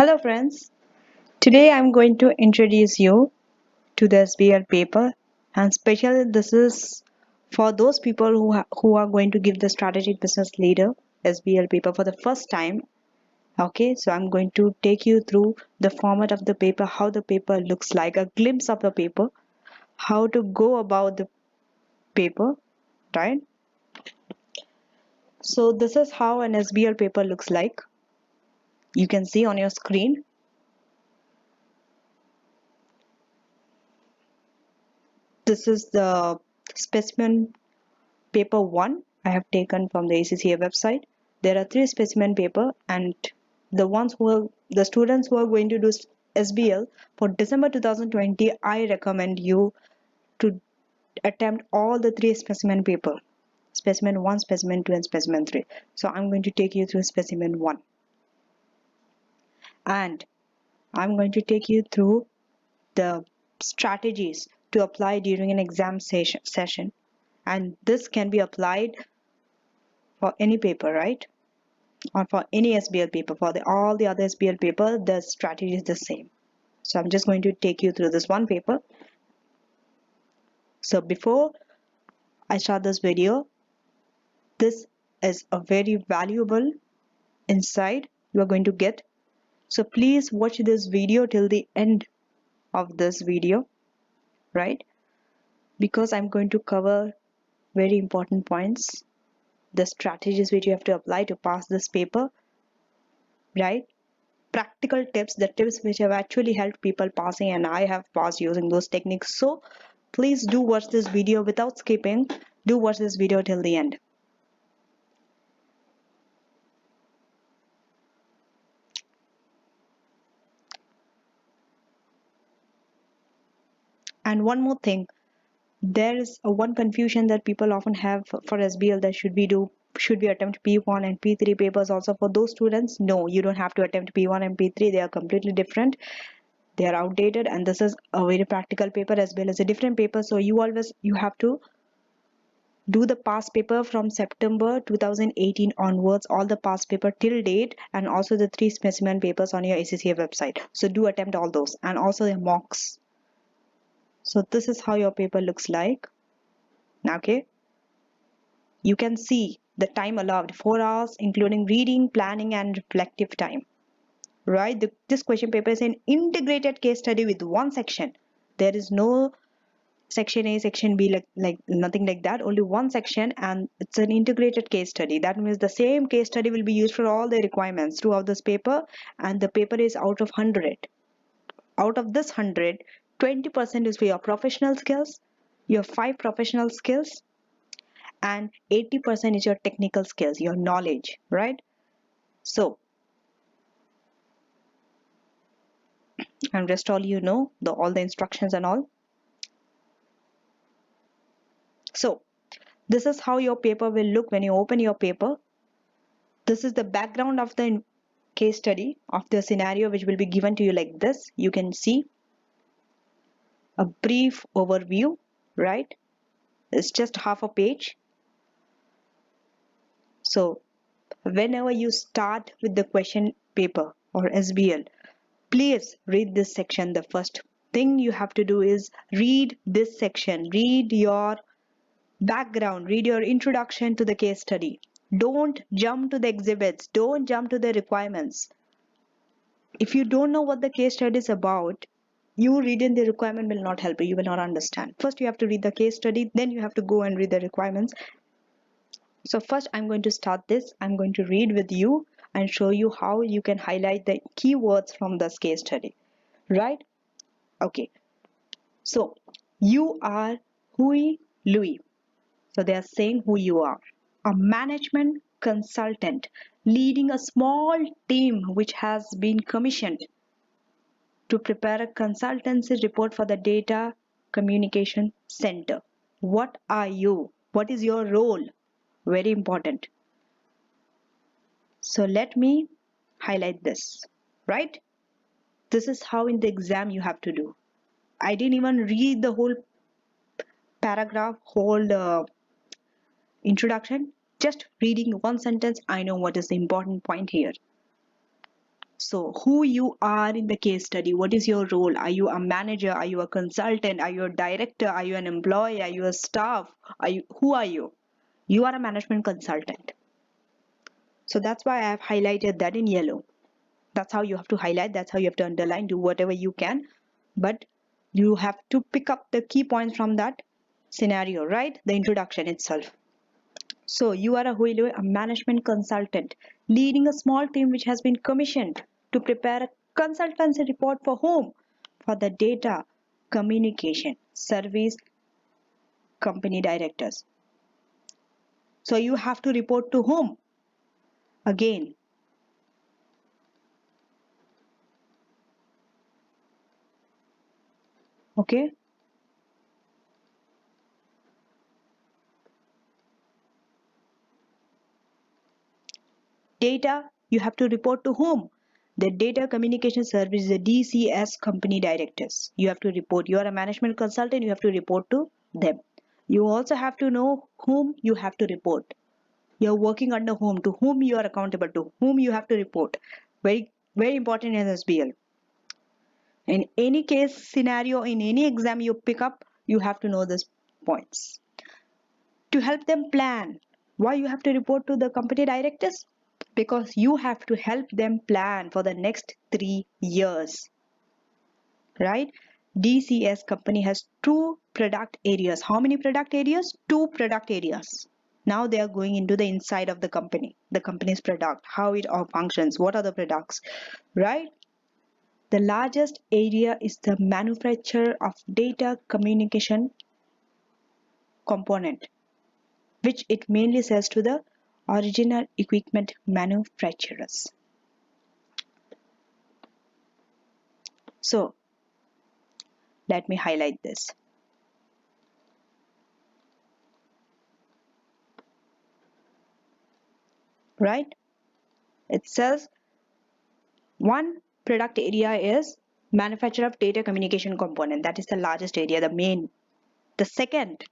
Hello friends, today I'm going to introduce you to the SBL paper, and especially this is for those people who are going to give the strategic business leader SBL paper for the first time. Okay, so I'm going to take you through the format of the paper, how the paper looks like, a glimpse of the paper, how to go about the paper, right? So this is how an SBL paper looks like. You can see on your screen. This is the specimen paper 1 I have taken from the ACCA website. There are 3 specimen paper, and the students who are going to do SBL for December 2020, I recommend you to attempt all the 3 specimen paper. Specimen 1, specimen 2 and specimen 3. So I'm going to take you through specimen 1. And I'm going to take you through the strategies to apply during an exam session. And this can be applied for any paper, right? Or for any SBL paper. For all the other SBL paper, the strategy is the same. So I'm just going to take you through this one paper. So before I start this video, this is a very valuable insight you are going to get. So please watch this video till the end of this video, right? Because I'm going to cover very important points, the strategies which you have to apply to pass this paper, right? Practical tips, the tips which have actually helped people passing, and I have passed using those techniques. So please do watch this video without skipping. Do watch this video till the end. And one more thing, there is one confusion that people often have for SBL, that should we attempt P1 and P3 papers also for those students? No, you don't have to attempt P1 and P3. They are completely different. They are outdated, and this is a very practical paper as well as a different paper. So you have to do the past paper from September 2018 onwards, all the past paper till date, and also the 3 specimen papers on your ACCA website. So do attempt all those, and also the mocks. So this is how your paper looks like. Okay, you can see the time allowed, 4 hours, including reading, planning and reflective time, right? This question paper is an integrated case study with one section. There is no section A, section B, like nothing like that, only one section, and it's an integrated case study. That means the same case study will be used for all the requirements throughout this paper, and the paper is out of 100. Out of this 100, 20% is for your professional skills, your 5 professional skills, and 80% is your technical skills, your knowledge, right? So I'm just all all the instructions and all. So this is how your paper will look when you open your paper. This is the background of the case study of the scenario, which will be given to you like this. You can see a brief overview, right? It's just half a page. So whenever you start with the question paper or SBL, please read this section. The first thing you have to do is read this section, read your background, read your introduction to the case study. Don't jump to the exhibits, don't jump to the requirements. If you don't know what the case study is about, you reading the requirement will not help you. You will not understand. First, you have to read the case study, then you have to go and read the requirements. So first, I'm going to start this. I'm going to read with you and show you how you can highlight the keywords from this case study, right? Okay. So you are Hui Louis. So they are saying who you are. A management consultant leading a small team which has been commissioned to prepare a consultancy report for the Data Communication Center. What are you? What is your role? Very important. So let me highlight this, right? This is how in the exam you have to do. I didn't even read the whole paragraph, whole introduction. Just reading one sentence, I know what is the important point here. So who you are in the case study, what is your role? Are you a manager? Are you a consultant? Are you a director? Are you an employee? Are you a staff? Who are you? You are a management consultant. So that's why I have highlighted that in yellow. That's how you have to highlight, that's how you have to underline, do whatever you can. But you have to pick up the key points from that scenario, right? The introduction itself. So you are a management consultant leading a small team which has been commissioned to prepare a consultancy report for whom? For the data communication service company directors. So you have to report to whom? Again, okay? Data, you have to report to whom? The data communication service, the DCS company directors. You have to report. You are a management consultant, you have to report to them. You also have to know whom you have to report. You're working under whom, to whom you are accountable, to whom you have to report. Very, very important in SBL. In any case scenario, in any exam you pick up, you have to know these points. To help them plan. Why you have to report to the company directors? Because you have to help them plan for the next 3 years, right? DCS company has 2 product areas. How many product areas? 2 product areas. Now they are going into the inside of the company's product, how it all functions, what are the products, right? The largest area is the manufacture of data communication component, which it mainly sells to the original equipment manufacturers. So let me highlight this. Right? It says one product area is manufacture of data communication component. That is the largest area, the main. The second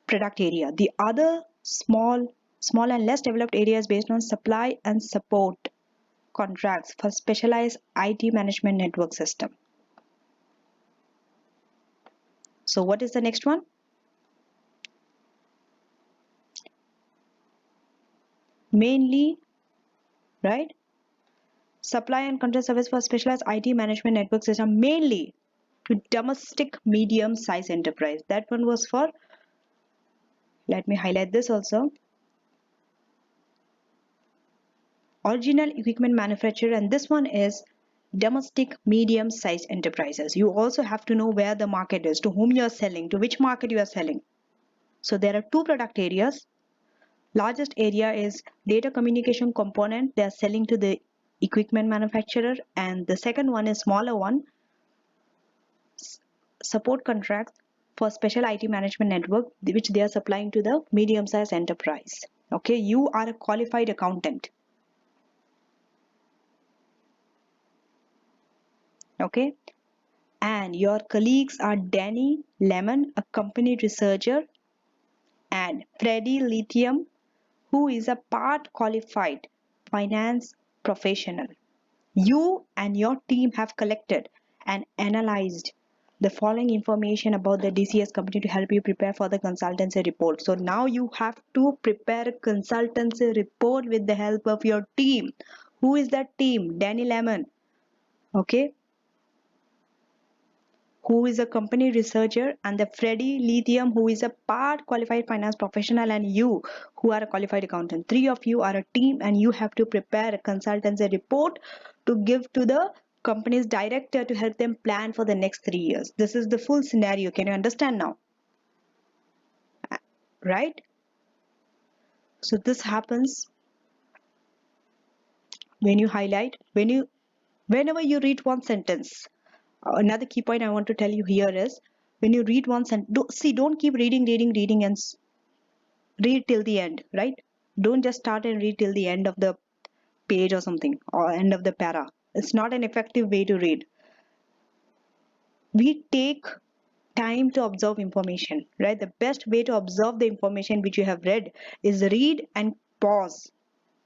product area. The other small and less developed areas based on supply and support contracts for specialized IT management network system. So what is the next one? Mainly, right? Supply and contract service for specialized IT management network system, mainly to domestic medium size enterprise. That one was for, let me highlight this also, original equipment manufacturer, and this one is domestic medium sized enterprises. You also have to know where the market is, to whom you are selling, to which market you are selling. So there are 2 product areas. Largest area is data communication component, they are selling to the equipment manufacturer, and the second one is smaller one, support contracts for special IT management network, which they are supplying to the medium sized enterprise. Okay, you are a qualified accountant. Okay, and your colleagues are Danny Lemon, a company researcher, and Freddie Lithium, who is a part qualified finance professional. You and your team have collected and analyzed the following information about the DCS company to help you prepare for the consultancy report. So now you have to prepare a consultancy report with the help of your team. Who is that team? Danny Lemon. Okay, who is a company researcher, and the Freddie Lithium, who is a part qualified finance professional, and you, who are a qualified accountant. 3 of you are a team and you have to prepare a consultancy report to give to the company's director to help them plan for the next 3 years. This is the full scenario. Can you understand now? Right? So this happens when you highlight, whenever you read one sentence. Another key point I want to tell you here is, when you read one sentence, don't keep reading and read till the end, right? Don't just start and read till the end of the page or something, or end of the para. It's not an effective way to read. We take time to observe information, right? The best way to observe the information which you have read is read and pause.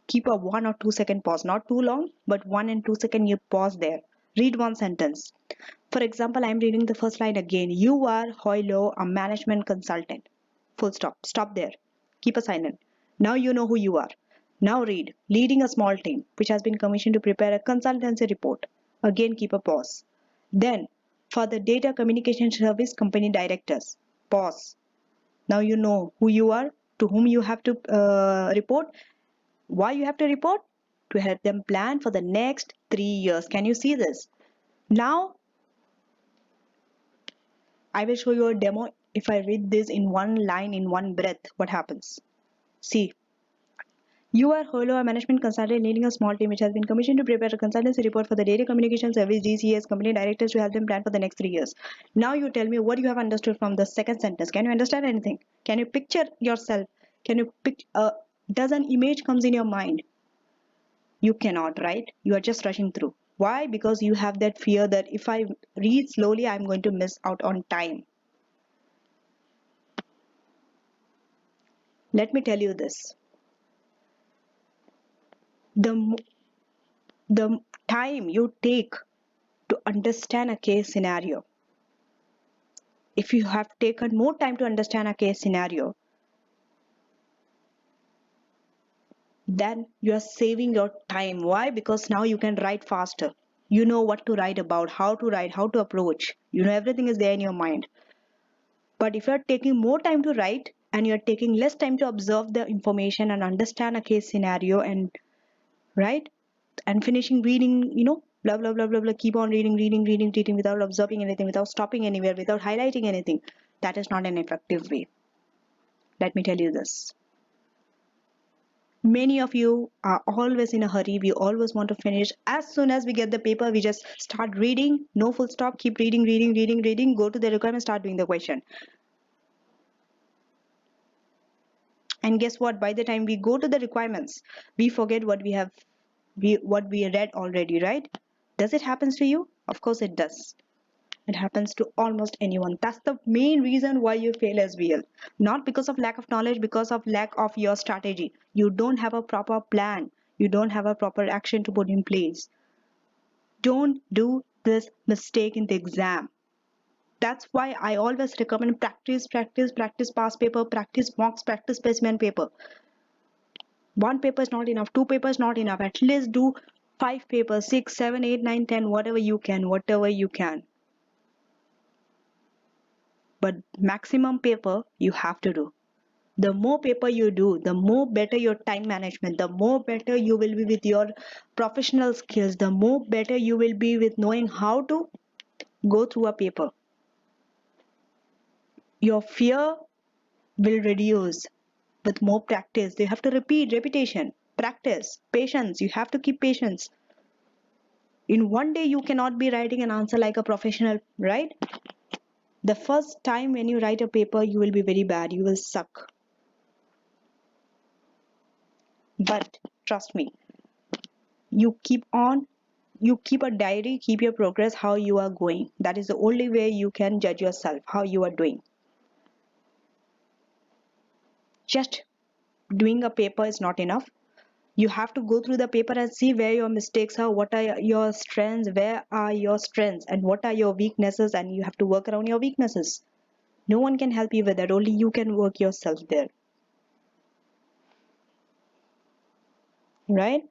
Keep a 1 or 2 second pause, not too long, but 1 and 2 second you pause there. Read one sentence. For example, I'm reading the first line again. You are Hoilo, a management consultant. Full stop. Stop there. Keep a silent. Now you know who you are. Now read. Leading a small team, which has been commissioned to prepare a consultancy report. Again, keep a pause. Then, for the data communication service company directors. Pause. Now you know who you are, to whom you have to report, why you have to report, to help them plan for the next 3 years. Can you see this? Now I will show you a demo. If I read this in one line, in one breath, what happens? See, you are Holo, a management consultant leading a small team which has been commissioned to prepare a consultancy report for the data communication service DCS company directors to help them plan for the next 3 years. Now you tell me what you have understood from the second sentence. Can you understand anything? Can you picture yourself? Can you does an image comes in your mind? You cannot, right? You are just rushing through. Why? Because you have that fear that if I read slowly, I'm going to miss out on time. Let me tell you this. The time you take to understand a case scenario, if you have taken more time to understand a case scenario, then you are saving your time. Why? Because now you can write faster. You know what to write about, how to write, how to approach. You know everything is there in your mind. But if you are taking more time to write and you are taking less time to observe the information and understand a case scenario and right and finishing reading, blah blah blah blah blah, keep on reading without observing anything, without stopping anywhere, without highlighting anything, that is not an effective way. Let me tell you this. Many of you are always in a hurry. We always want to finish. As soon as we get the paper, we just start reading. No full stop. Keep reading. Go to the requirement, start doing the question. And guess what? By the time we go to the requirements, we forget what we read already, right? Does it happen to you? Of course it does. It happens to almost anyone. That's the main reason why you fail SBL. Not because of lack of knowledge, because of lack of your strategy. You don't have a proper plan. You don't have a proper action to put in place. Don't do this mistake in the exam. That's why I always recommend practice past paper, practice mocks, practice specimen paper. One paper is not enough, two papers not enough. At least do 5 papers, 6, 7, 8, 9, 10, whatever you can. But maximum paper you have to do. The more paper you do, the more better your time management, the more better you will be with your professional skills, the more better you will be with knowing how to go through a paper. Your fear will reduce with more practice. You have to repetition, practice, patience. You have to keep patience. In one day, you cannot be writing an answer like a professional, right? The first time when you write a paper, you will be very bad. You will suck. But trust me, you keep a diary, keep your progress, how you are going. That is the only way you can judge yourself, how you are doing. Just doing a paper is not enough. You have to go through the paper and see where your mistakes are, what are your strengths, where are your strengths, and what are your weaknesses, and you have to work around your weaknesses. No one can help you with that, only you can work yourself there. Right?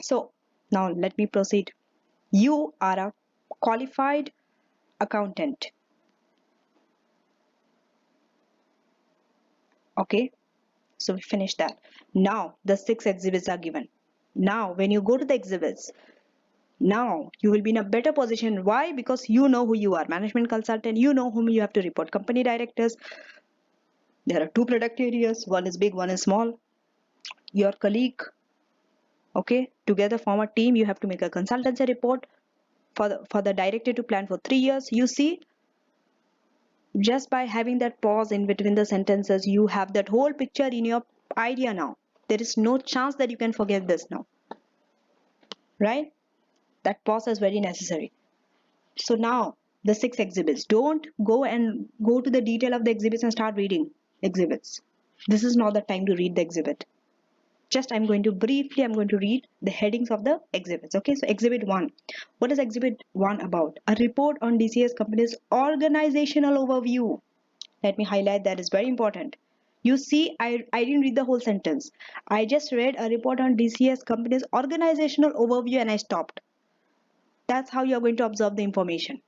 So now let me proceed. You are a qualified accountant. Okay, so we finished that. Now the 6 exhibits are given. Now when you go to the exhibits, now you will be in a better position. Why? Because you know who you are. Management consultant, you know whom you have to report. Company directors, there are 2 product areas. One is big, one is small. Your colleague, okay, together form a team. You have to make a consultancy report for the director to plan for 3 years. You see, just by having that pause in between the sentences, you have that whole picture in your idea now. There is no chance that you can forget this now, right? That pause is very necessary. So now the 6 exhibits. Don't go to the detail of the exhibits and start reading exhibits. This is not the time to read the exhibit. Just I'm going to read the headings of the exhibits. Okay, so exhibit 1. What is exhibit 1 about? A report on DCS company's organizational overview. Let me highlight that, is very important. You see, I didn't read the whole sentence. I just read a report on DCS company's organizational overview and I stopped. That's how you're going to observe the information.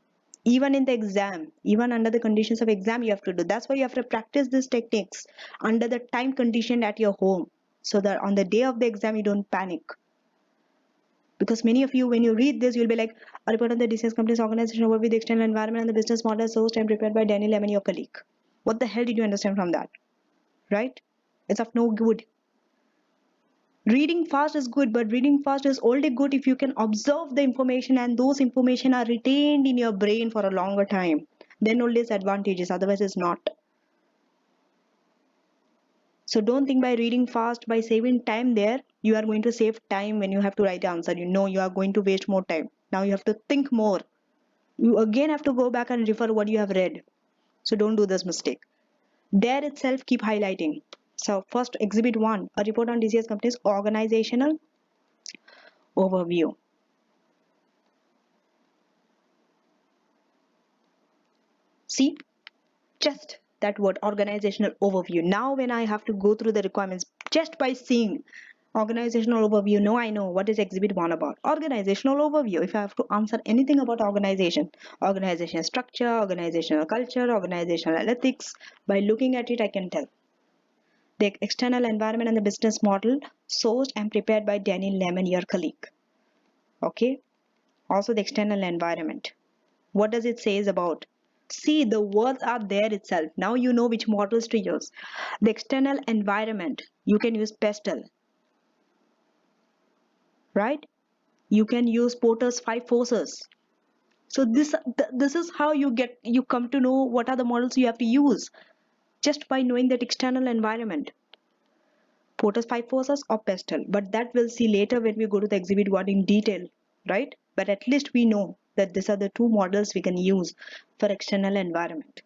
Even in the exam, even under the conditions of exam, you have to do. That's why you have to practice these techniques under the time condition at your home, so that on the day of the exam, you don't panic. Because many of you, when you read this, you'll be like, a report on the DCS company's organization overview, the external environment and the business model sourced and prepared by Daniel Lemon, your colleague. What the hell did you understand from that? Right? It's of no good. Reading fast is good, but reading fast is only good if you can observe the information and those information are retained in your brain for a longer time. Then only it's advantages, otherwise it's not. So don't think by reading fast, by saving time there, you are going to save time when you have to write the answer. You know you are going to waste more time. Now you have to think more. You again have to go back and refer what you have read. So don't do this mistake. There itself keep highlighting. So first, exhibit 1, a report on DCS company's organizational overview. See, just that word, organizational overview. Now when I have to go through the requirements just by seeing organizational overview, now I know what is exhibit 1 about. Organizational overview. If I have to answer anything about organization structure, organizational culture, organizational ethics, by looking at it I can tell. The external environment and the business model sourced and prepared by Daniel Lemon, your colleague. Okay. Also the external environment. What does it say about? See, the words are there itself. Now you know which models to use. The external environment, you can use pastel. Right? You can use Porter's 5 forces. So this is how you come to know what are the models you have to use, just by knowing that external environment. Porter's 5 forces or pastel, but that we'll see later when we go to the exhibit 1 in detail, right? But at least we know that these are the 2 models we can use for external environment.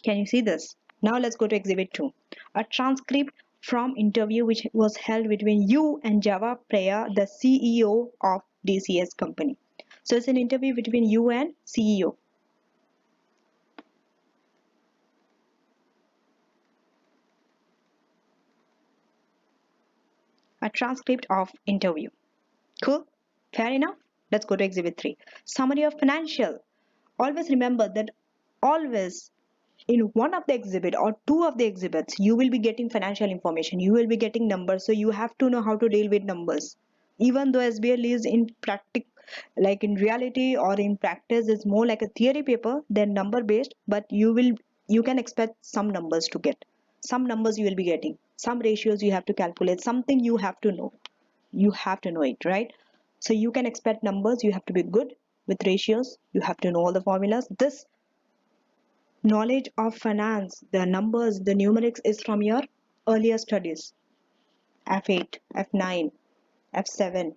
Can you see this? Now let's go to exhibit 2. A transcript from interview which was held between you and Java Priya, the CEO of DCS company. So it's an interview between you and CEO. A transcript of interview. Cool? Fair enough? Let's go to exhibit 3. Summary of financial. Always remember that always in one of the exhibit or 2 of the exhibits, you will be getting financial information. You will be getting numbers. So you have to know how to deal with numbers. Even though SBL is in like in reality or in practice, is more like a theory paper than number based, but you can expect some numbers to get. Some numbers you will be getting. Some ratios you have to calculate. Something you have to know. You have to know it, right? So you can expect numbers. You have to be good with ratios. You have to know all the formulas. This knowledge of finance, the numbers, the numerics is from your earlier studies. F8, F9, F7.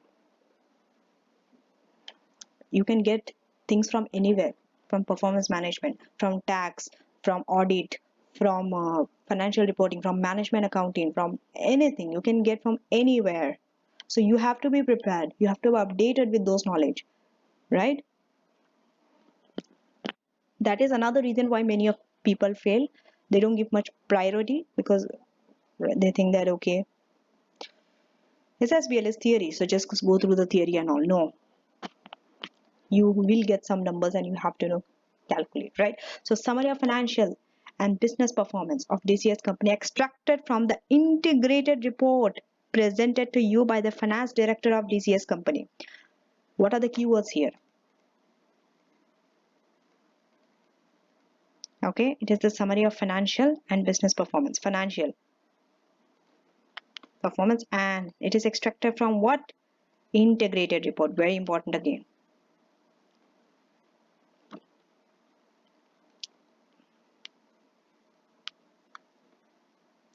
You can get things from anywhere, from performance management, from tax, from audit, from financial reporting, from management accounting, from anything. You can get from anywhere. So you have to be prepared. You have to be updated with those knowledge, right? That is another reason why many of people fail. They don't give much priority because they think that okay, this SBL is theory, so just go through the theory and all. No, you will get some numbers and you have to know calculate, right? So summary of financial and business performance of DCS company extracted from the integrated report presented to you by the finance director of DCS company. What are the keywords here? Okay, it is the summary of financial and business performance. Financial performance, and it is extracted from what? Integrated report. Very important again.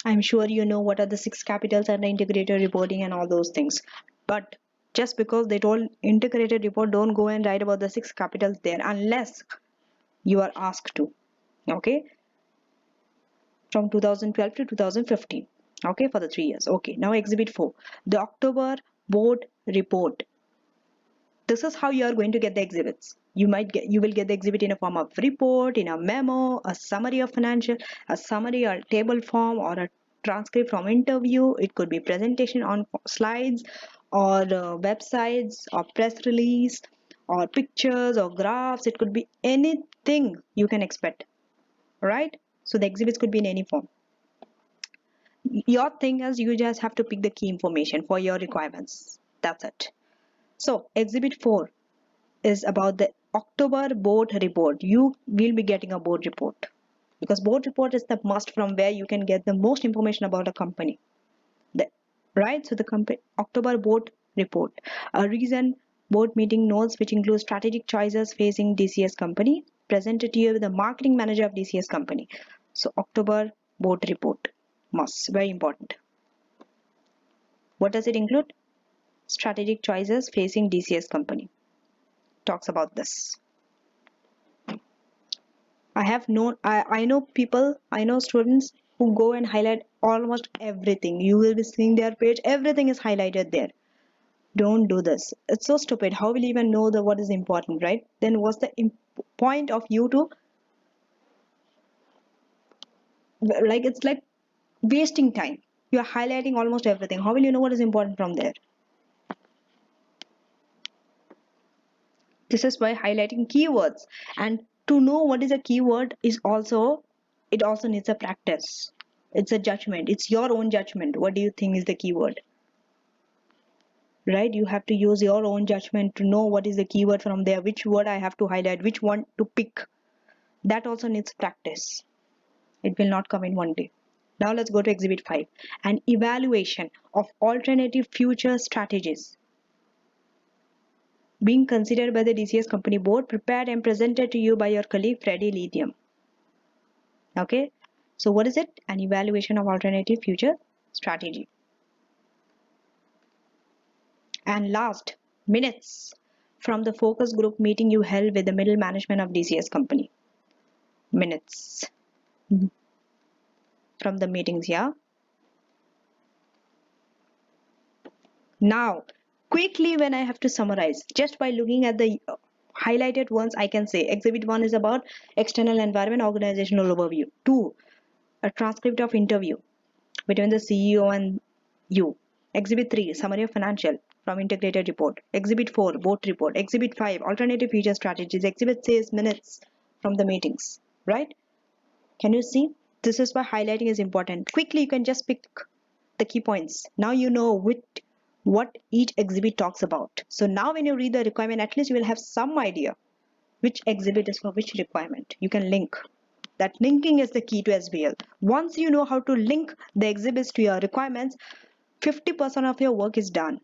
I'm sure you know what are the 6 capitals and the integrated reporting and all those things. But just because they told integrated report, don't go and write about the 6 capitals there unless you are asked to. Okay? From 2012 to 2015. Okay, for the 3 years. Okay, now exhibit 4, the October board report. This is how you are going to get the exhibits. You will get the exhibit in a form of report, in a memo, a summary of financial, a summary or table form, or a transcript from interview. It could be presentation on slides, or websites, or press release, or pictures, or graphs. It could be anything you can expect, right? So the exhibits could be in any form. Your thing is you just have to pick the key information for your requirements. That's it. So exhibit 4 is about the October board report. You will be getting a board report because board report is the must from where you can get the most information about a company. Right? So the company October board report, a recent board meeting notes which include strategic choices facing DCS company, presented to you with the marketing manager of DCS company. So October board report must, very important. What does it include? Strategic choices facing DCS company. Talks about this. I know people, I know students who go and highlight almost everything. You will be seeing their page, everything is highlighted there. Don't do this. It's so stupid. How will you even know the what is important, right? Then what's the point of you to, like, it's like wasting time. You are highlighting almost everything. How will you know what is important from there? This is why highlighting keywords, and to know what is a keyword is also, it also needs a practice. It's a judgment. It's your own judgment. What do you think is the keyword? Right? You have to use your own judgment to know what is the keyword from there, which word I have to highlight, which one to pick. That also needs practice. It will not come in one day. Now let's go to exhibit 5, an evaluation of alternative future strategies being considered by the DCS company board, prepared and presented to you by your colleague Freddie Lithium. Okay, so what is it? An evaluation of alternative future strategy. And last, minutes from the focus group meeting you held with the middle management of DCS company. Minutes from the meetings, yeah. Now, quickly, when I have to summarize, just by looking at the highlighted ones, I can say exhibit 1 is about external environment organizational overview. 2, a transcript of interview between the CEO and you. Exhibit 3, summary of financial from integrated report. Exhibit 4, board report. Exhibit 5, alternative future strategies. Exhibit 6, minutes from the meetings, right? Can you see? This is why highlighting is important. Quickly, you can just pick the key points. Now you know what each exhibit talks about. So now when you read the requirement, at least you will have some idea which exhibit is for which requirement. You can link. That linking is the key to SBL. Once you know how to link the exhibits to your requirements, 50% of your work is done.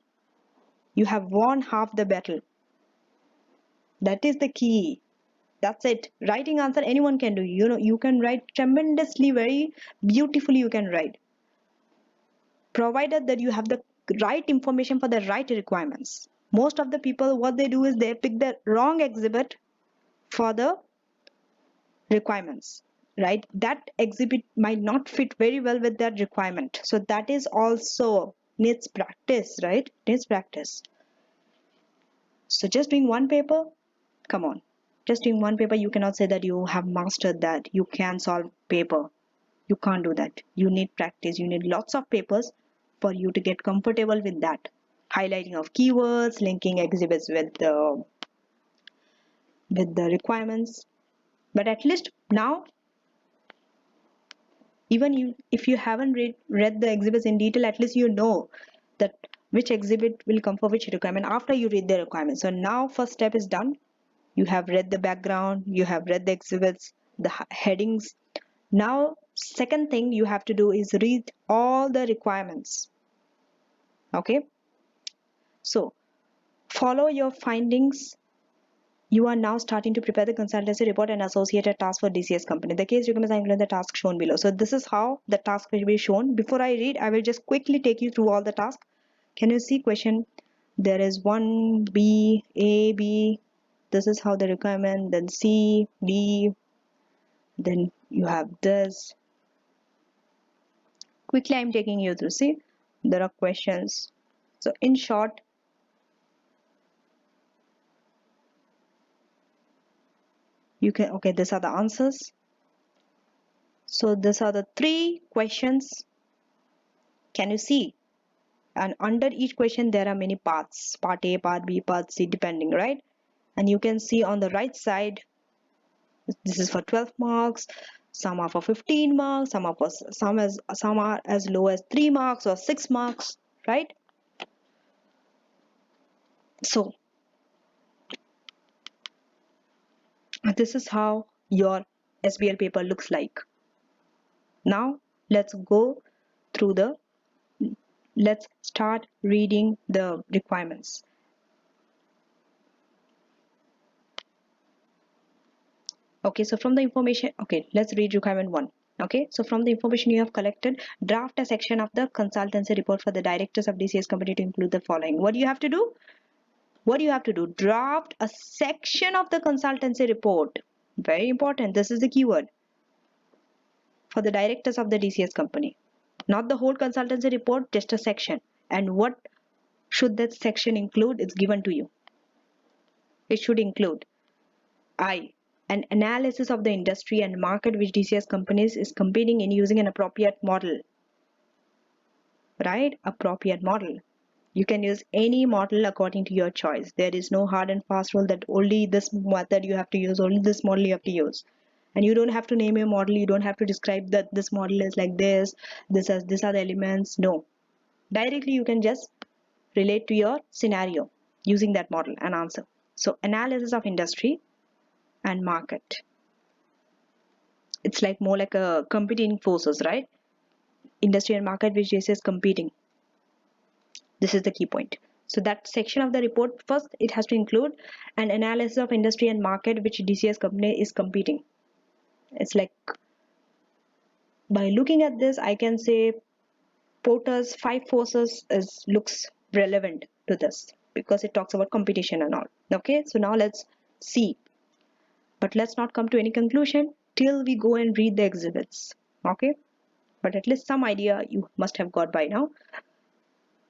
You have won half the battle. That is the key. That's it. Writing answer anyone can do. You know, you can write tremendously, very beautifully you can write. Provided that you have the right information for the right requirements. Most of the people, what they do is they pick the wrong exhibit for the requirements, right? That exhibit might not fit very well with that requirement. So that is also needs practice, right? Needs practice. So just doing one paper, come on. Just doing one paper, you cannot say that you have mastered that. You can solve paper. You can't do that. You need practice. You need lots of papers for you to get comfortable with that. Highlighting of keywords, linking exhibits with the requirements. But at least now, even if you haven't read the exhibits in detail, at least you know that which exhibit will come for which requirement after you read the requirements. So now first step is done. You have read the background, you have read the exhibits, the headings. Now, second thing you have to do is read all the requirements. Okay. So, follow your findings. You are now starting to prepare the consultancy report and associated task for DCS company. The case requirements are included in the task shown below. So, this is how the task will be shown. Before I read, I will just quickly take you through all the tasks. Can you see question? There is 1B, A, B. This is how the requirement, then C, D, then you have this. Quickly I'm taking you through. See, there are questions. So in short, you can, okay, these are the answers. So these are the 3 questions. Can you see? And under each question there are many parts, part A, part B, part C, depending, right? And you can see on the right side, this is for 12 marks, some are for 15 marks, some are as low as 3 marks or 6 marks, right? So this is how your SBL paper looks like. Now let's start reading the requirements. Okay, so from the information, okay, let's read requirement 1. Okay, so from the information you have collected, draft a section of the consultancy report for the directors of DCS company to include the following. What do you have to do? What do you have to do? Draft a section of the consultancy report. Very important. This is the keyword. For the directors of the DCS company. Not the whole consultancy report, just a section. And what should that section include? It's given to you. It should include an analysis of the industry and market which DCS companies is competing in using an appropriate model. Right? Appropriate model. You can use any model according to your choice. There is no hard and fast rule that only this method you have to use, only this model you have to use. And you don't have to name your model, you don't have to describe that this model is like this are the elements. No. Directly you can just relate to your scenario using that model and answer. So analysis of industry and market. It's like more like a competing forces, right? Industry and market which is competing. This is the key point. So that section of the report, first it has to include an analysis of industry and market which DCS company is competing. It's like, by looking at this, I can say Porter's 5 forces looks relevant to this because it talks about competition and all. Okay, so now let's see. But let's not come to any conclusion till we go and read the exhibits. Okay, but at least some idea you must have got by now.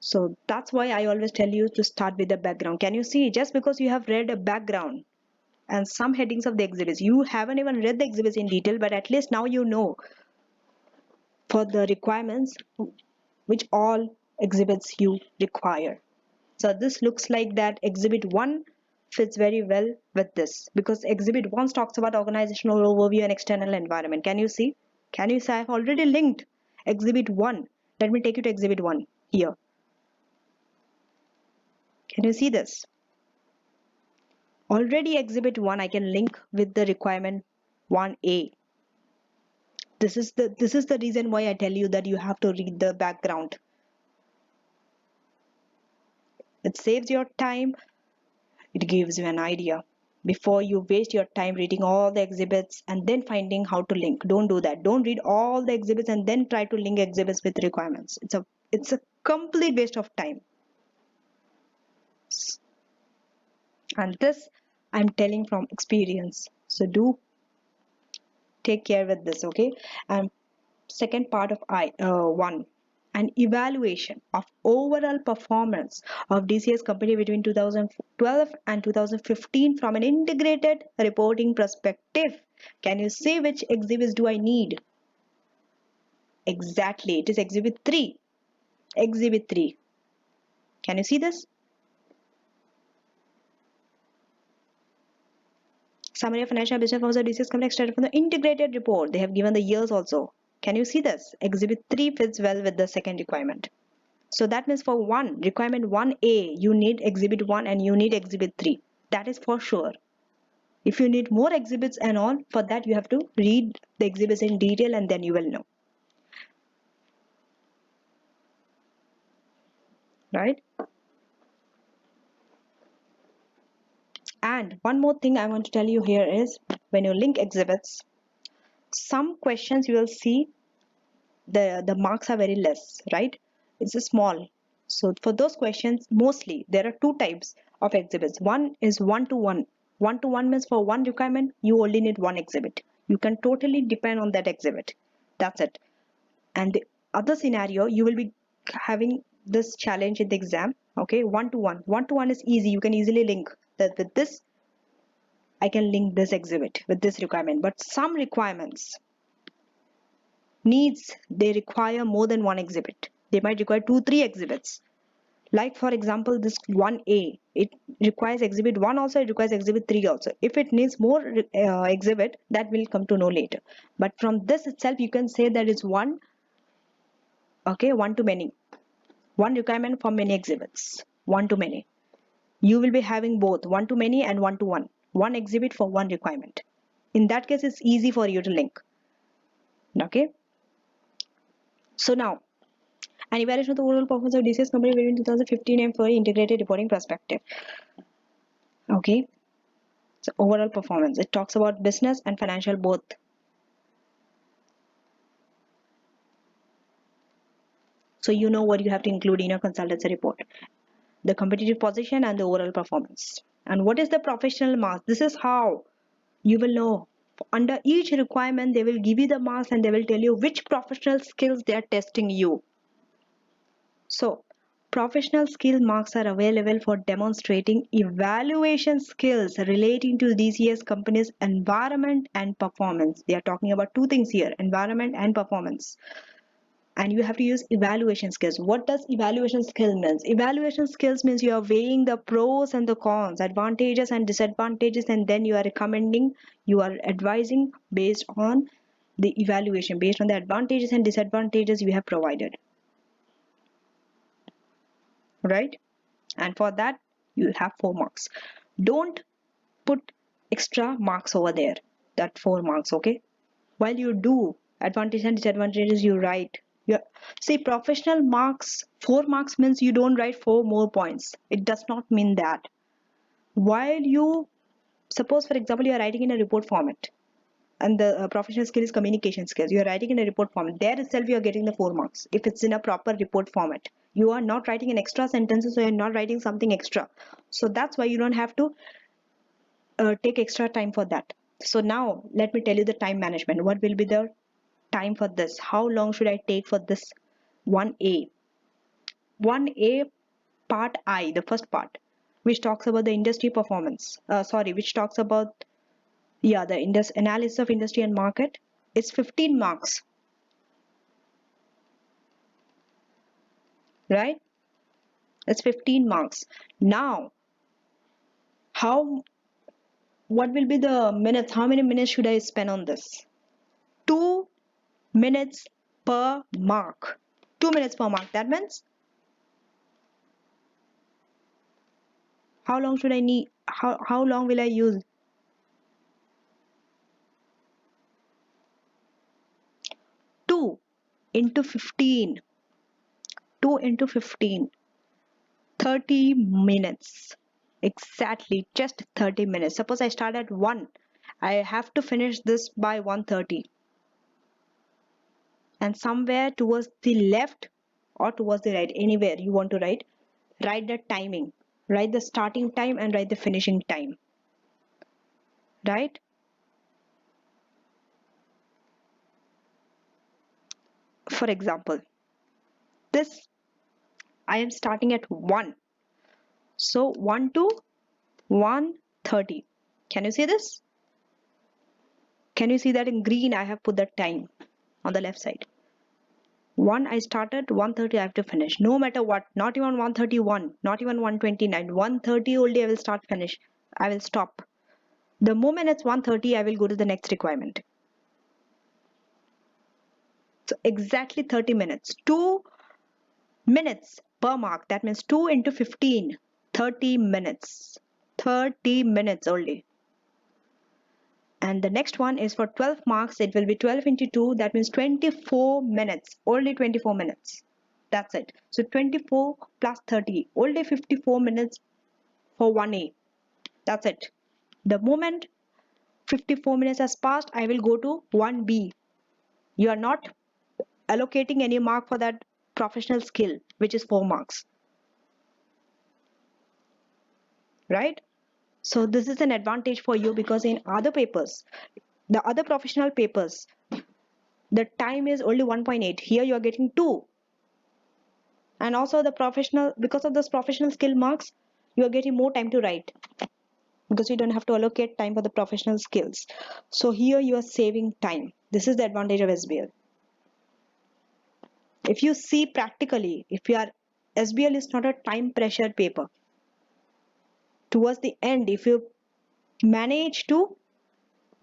So that's why I always tell you to start with the background. Can you see, just because you have read a background and some headings of the exhibits, you haven't even read the exhibits in detail, but at least now you know for the requirements which all exhibits you require. So this looks like that exhibit 1 fits very well with this, because exhibit 1 talks about organizational overview and external environment. Can you see? Can you see? I've already linked exhibit 1. Let me take you to exhibit 1 here. Can you see this? Already exhibit 1 I can link with the requirement 1A. This is the reason why I tell you that you have to read the background. It saves your time. It gives you an idea. Before you waste your time reading all the exhibits and then finding how to link. Don't do that. Don't read all the exhibits and then try to link exhibits with requirements. It's a complete waste of time. And this I'm telling from experience. So do take care with this, okay? And second part of 1, an evaluation of overall performance of DCS company between 2012 and 2015 from an integrated reporting perspective. Can you say which exhibits do I need? Exactly, it is exhibit 3. Exhibit 3. Can you see this? Summary of financial business performance of DCS company extracted from the integrated report. They have given the years also. Can you see this? Exhibit 3 fits well with the second requirement. So that means for requirement 1A, you need exhibit 1 and you need exhibit 3. That is for sure. If you need more exhibits and all, for that you have to read the exhibits in detail and then you will know. Right? And one more thing I want to tell you here is, when you link exhibits, some questions you will see the marks are very less, right? It's a small. So for those questions, mostly there are 2 types of exhibits. One is 1-to-1. 1-to-1 means for one requirement you only need one exhibit. You can totally depend on that exhibit. That's it. And the other scenario, you will be having this challenge in the exam. Okay, one-to-one. One-to-one is easy. You can easily link that with this. I can link this exhibit with this requirement. But some requirements needs, they require more than one exhibit. They might require 2-3 exhibits. Like for example, this 1A, it requires exhibit 1 also, it requires exhibit 3 also. If it needs more exhibit, that will come to know later. But from this itself, you can say that it's one, okay, one to many. One requirement for many exhibits, one to many. You will be having both one to many and one to one. One exhibit for one requirement. In that case, it's easy for you to link. Okay. So now, an evaluation of the overall performance of DCS company between 2015 and for integrated reporting perspective. Okay. So overall performance. It talks about business and financial both. So you know what you have to include in your consultancy report. The competitive position and the overall performance. And what is the professional marks? This is how you will know. Under each requirement, they will give you the marks and they will tell you which professional skills they are testing you. So, professional skill marks are available for demonstrating evaluation skills relating to DCS company's environment and performance. They are talking about two things here, environment and performance. And you have to use evaluation skills. What does evaluation skill means? Evaluation skills means you are weighing the pros and the cons, advantages and disadvantages, and then you are recommending, you are advising based on the evaluation, based on the advantages and disadvantages you have provided. Right? And for that, you have 4 marks. Don't put extra marks over there, that 4 marks, okay? While you do advantages and disadvantages, you write. See, professional marks, 4 marks means you don't write 4 more points. It does not mean that. While you, suppose for example, you are writing in a report format and the professional skill is communication skills. You are writing in a report format. There itself you are getting the 4 marks if it's in a proper report format. You are not writing an extra sentences, so you are not writing something extra. So that's why you don't have to take extra time for that. So now let me tell you the time management. What will be the time for this? How long should I take for this 1A? 1A part I, the first part, which talks about the industry performance. Which talks about the analysis of industry and market. It's 15 marks. Right? It's 15 marks. Now, what will be the minutes? How many minutes should I spend on this? 2 minutes per mark. 2 minutes per mark. That means how long should I need? How long will I use? 2 into 15. 2 into 15. 30 minutes. Exactly, just 30 minutes. Suppose I start at 1. I have to finish this by 1:30. And somewhere towards the left or towards the right, anywhere you want to write the timing. Write the starting time and write the finishing time. Right? For example, this I am starting at 1. So 1 to 1:30. Can you see this? Can you see that in green? I have put that time on the left side. 1 I started, 1:30 I have to finish. No matter what, not even 1:31, not even 1:29, 1:30 only I will finish. I will stop. The moment it's 1:30, I will go to the next requirement. So exactly 30 minutes. 2 minutes per mark. That means 2 into 15. 30 minutes. 30 minutes only. And the next one is for 12 marks. It will be 12 into 2. That means 24 minutes. Only 24 minutes. That's it. So 24 plus 30. Only 54 minutes for 1A. That's it. The moment 54 minutes has passed, I will go to 1B. You are not allocating any mark for that professional skill, which is 4 marks. Right? So this is an advantage for you because in other papers, the other professional papers, The time is only 1.8. Here you are getting 2. And also the professional, because of this professional skill marks, you are getting more time to write, because you don't have to allocate time for the professional skills. So here you are saving time. This is the advantage of SBL. If you see practically, if you are, SBL is not a time pressure paper. Towards the end, if you manage to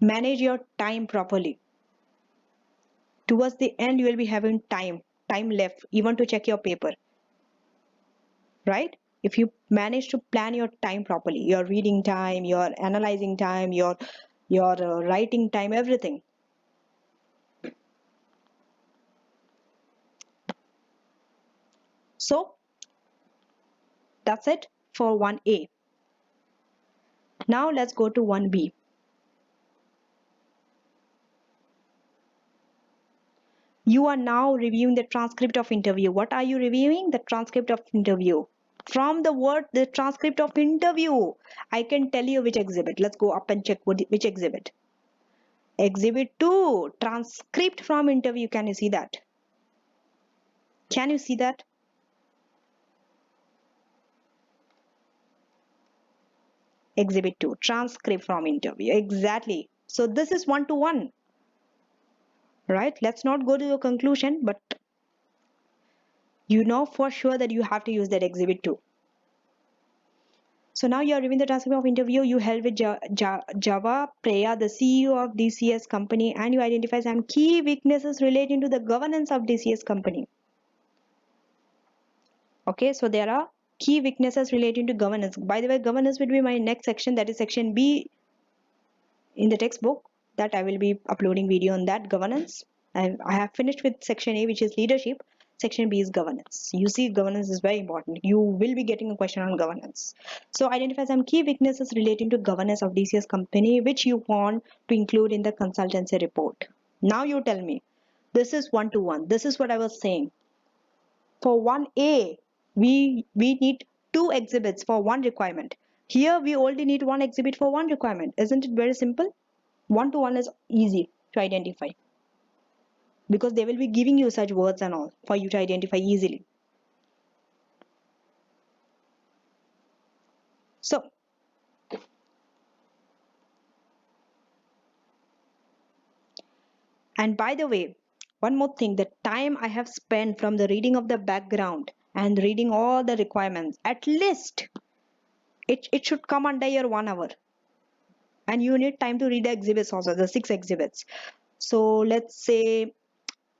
manage your time properly, towards the end you will be having time left even to check your paper, right? If you manage to plan your time properly, your reading time, your analyzing time, your writing time, everything. So that's it for 1A. Now let's go to 1B. You are now reviewing the transcript of interview. What are you reviewing? The transcript of interview. From the word the transcript of interview, I can tell you which exhibit. Let's go up and check which exhibit. Exhibit 2, transcript from interview. Can you see that? Can you see that? Exhibit 2, transcript from interview. Exactly. So this is 1-to-1. Right? Let's not go to your conclusion, but you know for sure that you have to use that exhibit 2. So now you are reviewing the transcript of interview. You held with Java Preya, the CEO of DCS company, and you identify some key weaknesses relating to the governance of DCS company. Okay, so there are key weaknesses relating to governance. By the way, governance will be my next section, that is section B in the textbook, that I will be uploading video on that governance. And I have finished with section A, which is leadership. Section B is governance. You see, governance is very important. You will be getting a question on governance. So identify some key weaknesses relating to governance of DCS company, which you want to include in the consultancy report. Now you tell me, this is 1-to-1. This is what I was saying. For 1A, we need 2 exhibits for 1 requirement. Here we only need 1 exhibit for 1 requirement. Isn't it very simple? 1-to-1 is easy to identify, because they will be giving you such words and all for you to identify easily. So and by the way, one more thing, the time I have spent from the reading of the background and reading all the requirements, at least it should come under your 1 hour. And you need time to read the exhibits also, the 6 exhibits. So let's say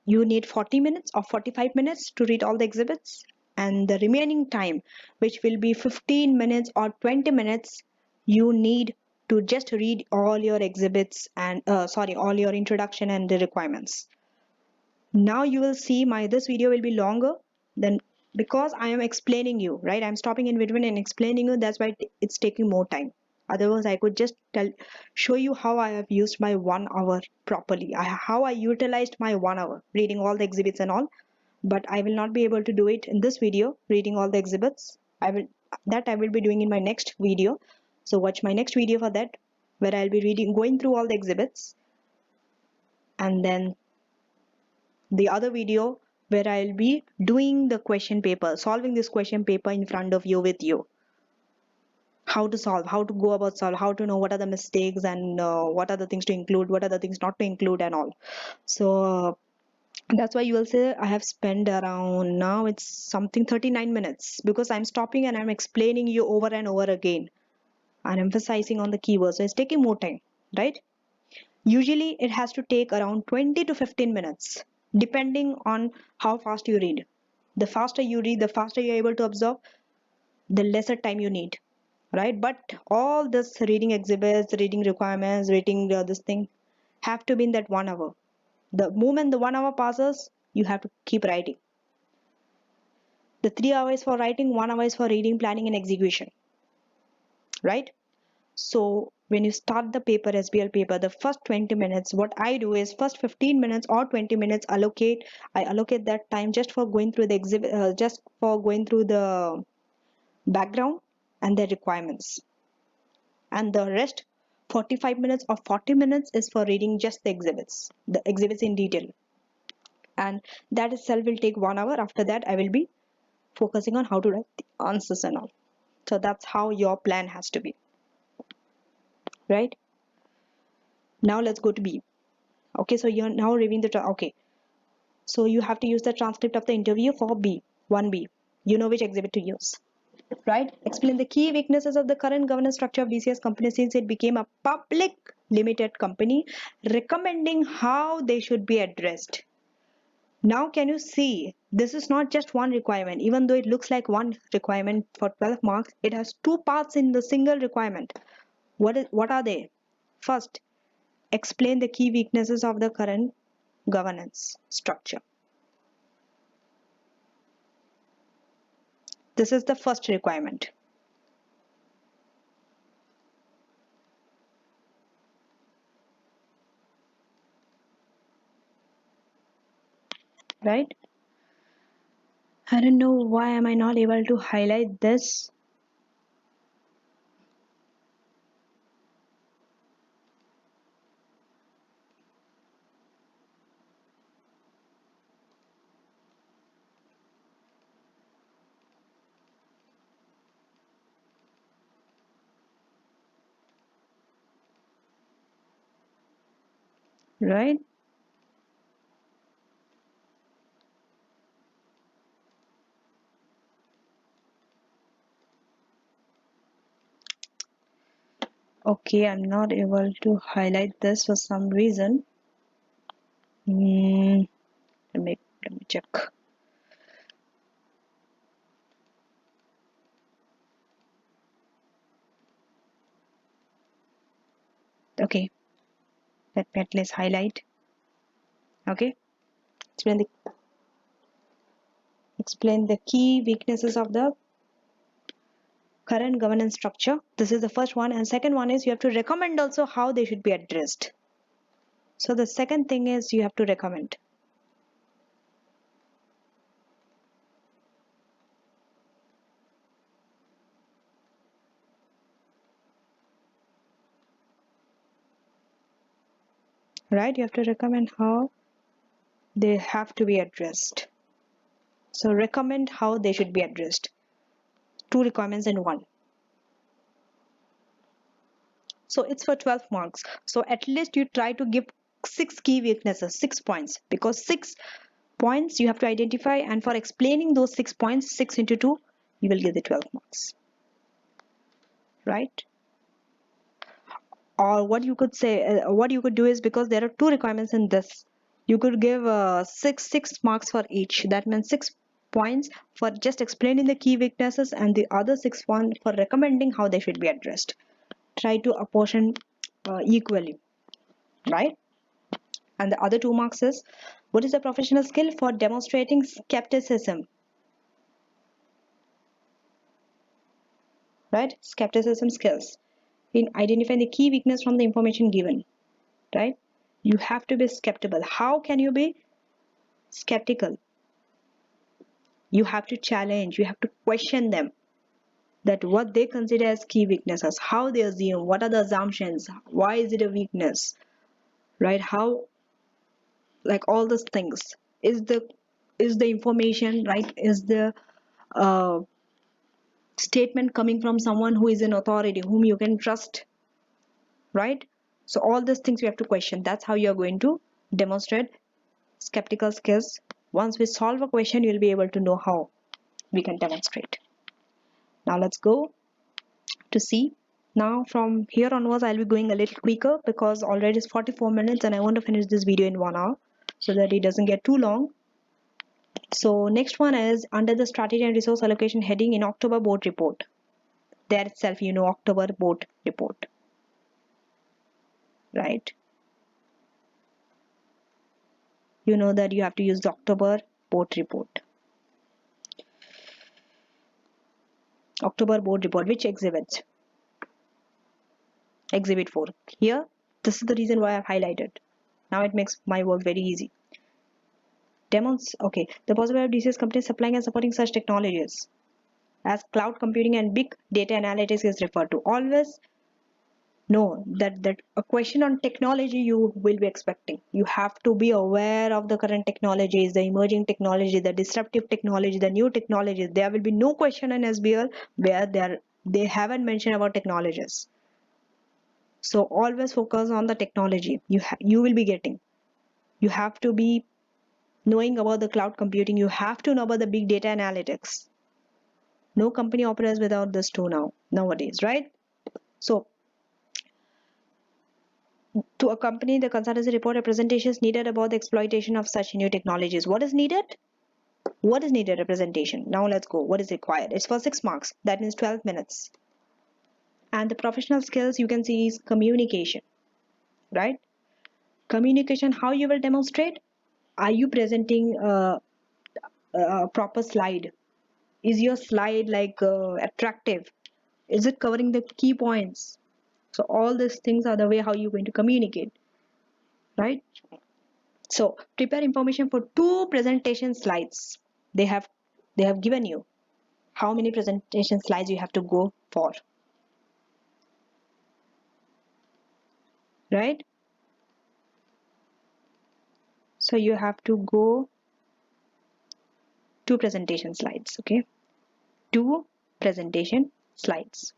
you need 40 minutes or 45 minutes to read all the exhibits, and the remaining time, which will be 15 minutes or 20 minutes, you need to just read all your exhibits and all your introduction and the requirements. Now you will see this video will be longer than, because I am explaining you, right? I'm stopping in between and explaining you. That's why it's taking more time. Otherwise, I could just show you how I have used my 1 hour properly, how I utilized my 1 hour reading all the exhibits and all. But I will not be able to do it in this video, reading all the exhibits. I will be doing in my next video. So watch my next video for that, where I'll be going through all the exhibits, and then the other video where I'll be doing the question paper, solving this question paper in front of you with you. How to solve, how to go about solve, how to know what are the mistakes and what are the things to include, what are the things not to include and all. So that's why you will say I have spent around, now it's something 39 minutes, because I'm stopping and I'm explaining you over and over again and emphasizing on the keywords. So it's taking more time, right? Usually it has to take around 20 to 15 minutes, depending on how fast you read. The faster you read, the faster you're able to absorb, the lesser time you need, right? But all this reading exhibits, reading requirements, reading this thing have to be in that 1 hour. The moment the 1 hour passes, you have to keep writing. The 3 hours for writing, 1 hour is for reading, planning and execution, right? So when you start the paper, SBL paper, the first 20 minutes, what I do is first 15 minutes or 20 minutes I allocate that time just for going through the exhibit, just for going through the background and the requirements. And the rest 45 minutes or 40 minutes is for reading just the exhibits in detail. and that itself will take 1 hour. After that, I will be focusing on how to write the answers and all. So that's how your plan has to be, right? Now let's go to B. Okay, so you're now reviewing the okay. So you have to use the transcript of the interview for B, 1B. You know which exhibit to use, right? Explain the key weaknesses of the current governance structure of BCS company since it became a public limited company, recommending how they should be addressed. Now can you see, this is not just one requirement. Even though it looks like one requirement for 12 marks, it has two parts in the single requirement. What are they? First, explain the key weaknesses of the current governance structure. This is the first requirement. Right? I don't know why am I not able to highlight this. Right? Okay, I'm not able to highlight this for some reason. Let me check. Okay, let me at least highlight. Okay, explain the key weaknesses of the current governance structure. This is the first one, and second one is you have to recommend also how they should be addressed. So the second thing is you have to recommend. Right? You have to recommend how they have to be addressed. So recommend how they should be addressed. Two requirements in one. So it's for 12 marks. So at least you try to give 6 key weaknesses, 6 points, because 6 points you have to identify, and for explaining those 6 points, 6 into 2, you will get the 12 marks. Right? Or what you could say, what you could do is, because there are 2 requirements in this, you could give 6 marks for each. That means 6 points for just explaining the key weaknesses, and the other 6 points for recommending how they should be addressed. Try to apportion equally, right? And the other 2 marks is, what is the professional skill for demonstrating skepticism? Right? Skepticism skills in identifying the key weakness from the information given. Right? You have to be skeptical. How can you be skeptical? You have to challenge, you have to question them, that what they consider as key weaknesses, how they assume, what are the assumptions, why is it a weakness, right? How, like all those things, is the information right, is the uh, statement coming from someone who is an authority whom you can trust, right? So all these things you have to question. That's how you're going to demonstrate skeptical skills. Once we solve a question, you'll be able to know how we can demonstrate. Now let's go to see. Now from here onwards, I'll be going a little quicker because already it's 44 minutes and I want to finish this video in 1 hour so that it doesn't get too long. So next one is under the strategy and resource allocation heading in October board report. There itself, you know, October board report, right? You know that you have to use the October board report. October board report, which exhibits? Exhibit 4. Here, this is the reason why I've highlighted. Now it makes my work very easy. Okay, the possibility of DCS companies supplying and supporting such technologies as cloud computing and big data analytics is referred to. Always No, that a question on technology you will be expecting. You have to be aware of the current technologies, the emerging technology, the disruptive technology, the new technologies. There will be no question in SBL where they haven't mentioned about technologies. So always focus on the technology you will be getting. You have to be knowing about the cloud computing. You have to know about the big data analytics. No company operates without this too nowadays, right? So to accompany the consultancy report, a presentation is needed about the exploitation of such new technologies. What is needed? What is needed? Representation. Now let's go. What is required? It's for 6 marks. That means 12 minutes. And the professional skills you can see is communication, right? Communication, how you will demonstrate? Are you presenting a proper slide? Is your slide like attractive? Is it covering the key points? So all these things are the way how you're going to communicate, right? So prepare information for 2 presentation slides. They have given you how many presentation slides you have to go for, right? So you have to go 2 presentation slides, okay? 2 presentation slides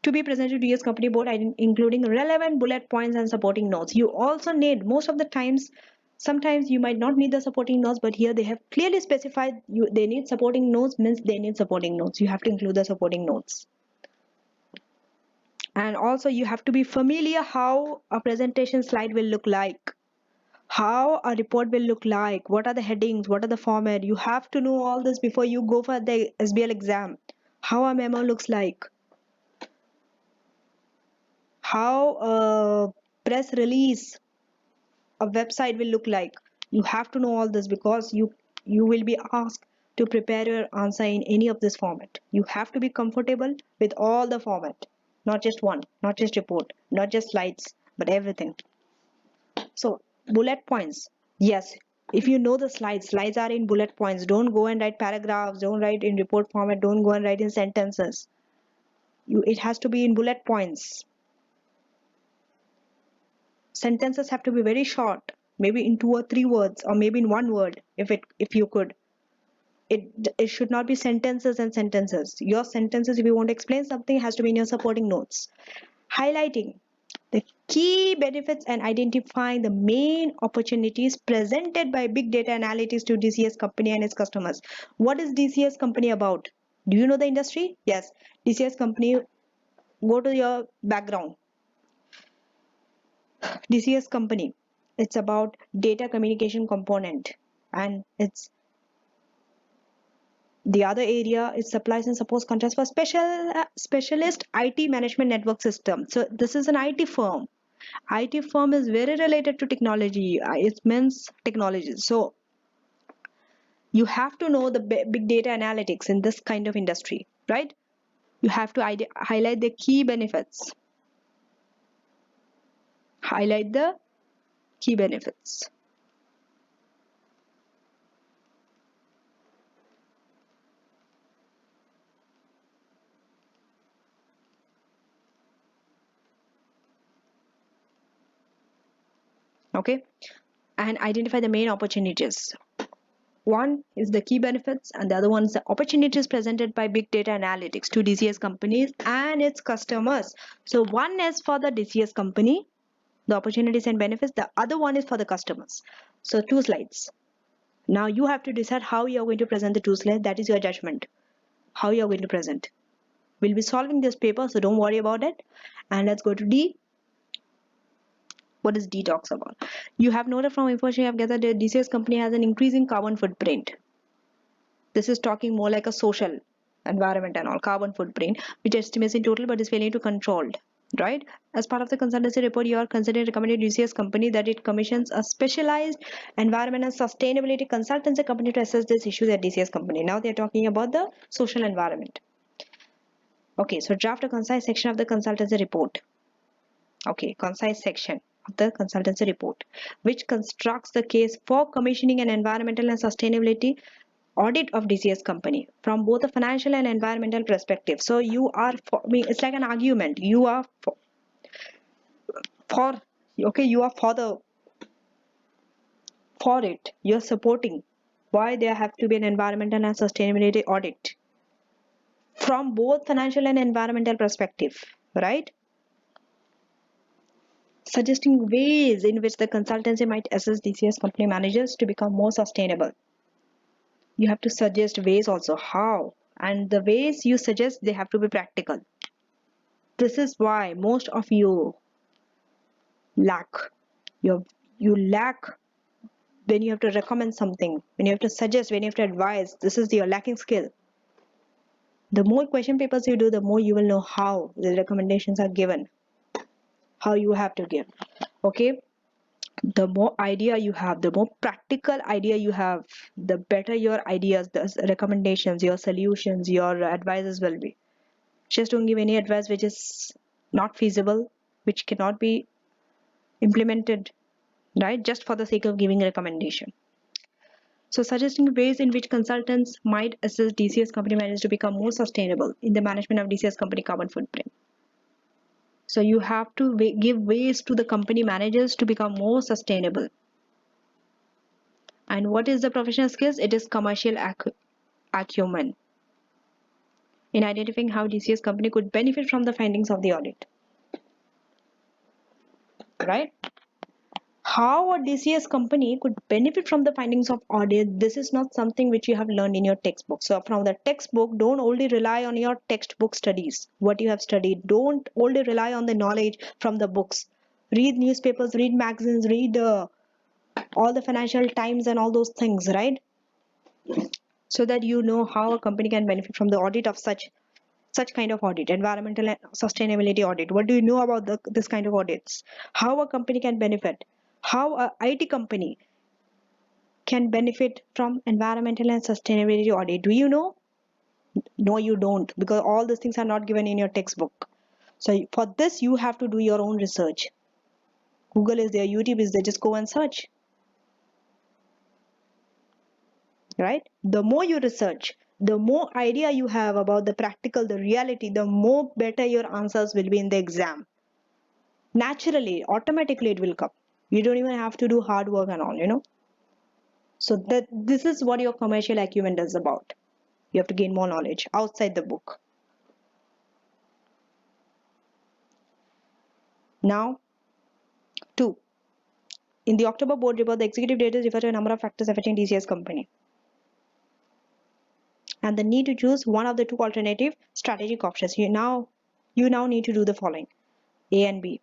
to be presented to your company board, including relevant bullet points and supporting notes. You also need, most of the times, sometimes you might not need the supporting notes, but here they have clearly specified they need supporting notes, means they need supporting notes. You have to include the supporting notes. And also you have to be familiar how a presentation slide will look like, how a report will look like, what are the headings, what are the format. You have to know all this before you go for the SBL exam. How a memo looks like, how a press release, a website will look like. You have to know all this because you will be asked to prepare your answer in any of this format. You have to be comfortable with all the format, not just one, not just report, not just slides, but everything. So bullet points, yes, if you know the slides are in bullet points. Don't go and write paragraphs, don't write in report format, don't go and write in sentences. It has to be in bullet points. Sentences have to be very short, maybe in 2 or 3 words, or maybe in 1 word if you could. It should not be sentences and sentences. Your sentences, if you want to explain something, has to be in your supporting notes. Highlighting the key benefits and identifying the main opportunities presented by big data analytics to DCS company and its customers. What is DCS company about? Do you know the industry? Yes, DCS company, go to your background. DCS company, it's about data communication component, and it's the other area is supplies and supports contracts for specialist IT management network system. So this is an IT firm. IT firm is very related to technology. It means technology. So you have to know the big data analytics in this kind of industry, right? You have to highlight the key benefits. Highlight the key benefits. Okay, and identify the main opportunities. One is the key benefits, and the other one is the opportunities presented by big data analytics to DCS companies and its customers. So one is for the DCS company, the opportunities and benefits. The other one is for the customers. So 2 slides. Now you have to decide how you are going to present the 2 slides. That is your judgment. How you are going to present. We'll be solving this paper, so don't worry about it. And let's go to D. What is D talks about? You have noted from information you have gathered that DCS company has an increasing carbon footprint. This is talking more like a social environment and all, carbon footprint, which estimates in total but is failing to control. Right? As part of the consultancy report, you are considering recommended DCS company that it commissions a specialized environment and sustainability consultancy company to assess this issue at DCS company. Now they are talking about the social environment. Okay, so draft a concise section of the consultancy report. Okay, concise section of the consultancy report, which constructs the case for commissioning an environmental and sustainability audit of DCS company from both a financial and environmental perspective. So you are for me, it's like an argument. You are for okay, you are for it. You're supporting why there have to be an environmental and sustainability audit from both financial and environmental perspective, right? Suggesting ways in which the consultancy might assist DCS company managers to become more sustainable. You have to suggest ways also how, and the ways you suggest they have to be practical. This is why most of you lack. You lack when you have to recommend something, when you have to suggest, when you have to advise. This is your lacking skill. The more question papers you do, the more you will know how the recommendations are given, how you have to give. Okay, the more idea you have, the more practical idea you have, the better your ideas, the recommendations, your solutions, your advices will be. Just don't give any advice which is not feasible, which cannot be implemented, right? Just for the sake of giving a recommendation. So suggesting ways in which consultants might assist DCS company managers to become more sustainable in the management of DCS company carbon footprint. So you have to give ways to the company managers to become more sustainable. And what is the professional skills? It is commercial acumen in identifying how DCS company could benefit from the findings of the audit. Right? How a DCS company could benefit from the findings of audit, this is not something which you have learned in your textbook. So from the textbook, don't only rely on your textbook studies, what you have studied. Don't only rely on the knowledge from the books. Read newspapers, read magazines, read all the Financial Times and all those things, right? So that you know how a company can benefit from the audit of such kind of audit, environmental and sustainability audit. What do you know about this kind of audits? How a company can benefit, how a IT company can benefit from environmental and sustainability audit. Do you know? No, you don't, because all these things are not given in your textbook. So for this, you have to do your own research. Google is there, YouTube is there, just go and search. Right? The more you research, the more idea you have about the practical, the reality, the more better your answers will be in the exam. Naturally, automatically it will come. You don't even have to do hard work and all. So this is what your commercial acumen is about. You have to gain more knowledge outside the book. Now, 2. In the October board report, the executive directors refer to a number of factors affecting DCS company and the need to choose one of the two alternative strategic options. You now need to do the following: A and B.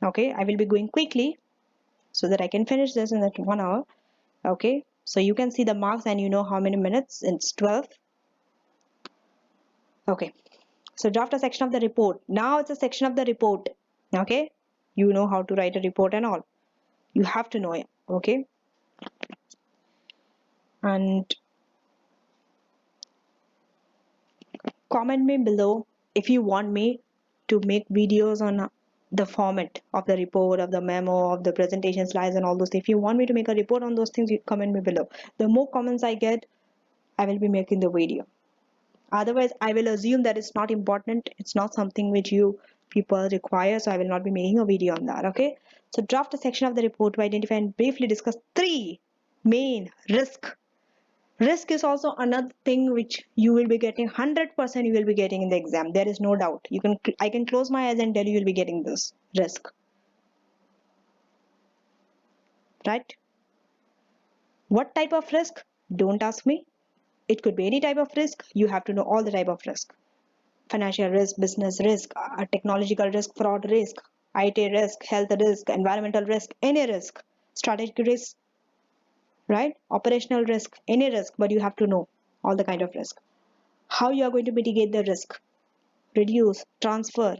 Okay, I will be going quickly so that I can finish this in that 1 hour. Okay, so you can see the marks and you know how many minutes. It's 12. Okay, so draft a section of the report. Now it's a section of the report. Okay, you know how to write a report and all. You have to know it. Okay, and comment me below if you want me to make videos on the format of the report, of the memo, of the presentation slides and all those things. If you want me to make a report on those things, you comment me below. The more comments I get, I will be making the video. Otherwise, I will assume that it's not important. It's not something which you people require, so I will not be making a video on that. Okay, so draft a section of the report to identify and briefly discuss 3 main risks. Risk is also another thing which you will be getting 100%. You will be getting in the exam. There is no doubt. I can close my eyes and tell you will be getting this risk. Right? What type of risk? Don't ask me. It could be any type of risk. You have to know all the type of risk. Financial risk, business risk, technological risk, fraud risk, IT risk, health risk, environmental risk, any risk, strategic risk, right? Operational risk, any risk, but you have to know all the kind of risk. How you are going to mitigate the risk, reduce, transfer,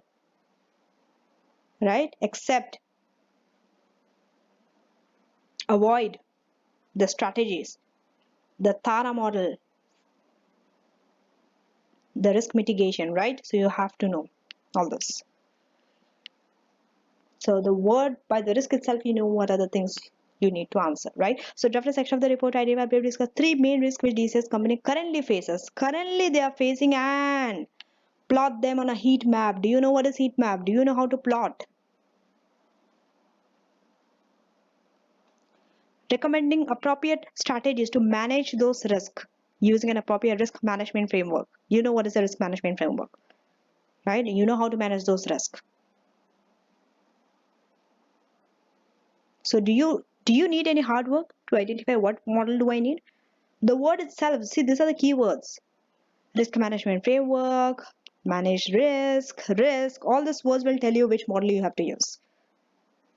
right? Accept, avoid, the strategies, the TARA model, the risk mitigation, right? So you have to know all this. So the word by the risk itself, you know what are the things you need to answer, right? So draft section of the report idea will discuss 3 main risks which DCS company currently faces. Currently they are facing, and plot them on a heat map. Do you know what is heat map? Do you know how to plot? Recommending appropriate strategies to manage those risks using an appropriate risk management framework. You know what is a risk management framework, right? You know how to manage those risks. So do you need any hard work to identify what model do I need? The word itself, see, these are the keywords. Risk management framework, manage risk, all these words will tell you which model you have to use.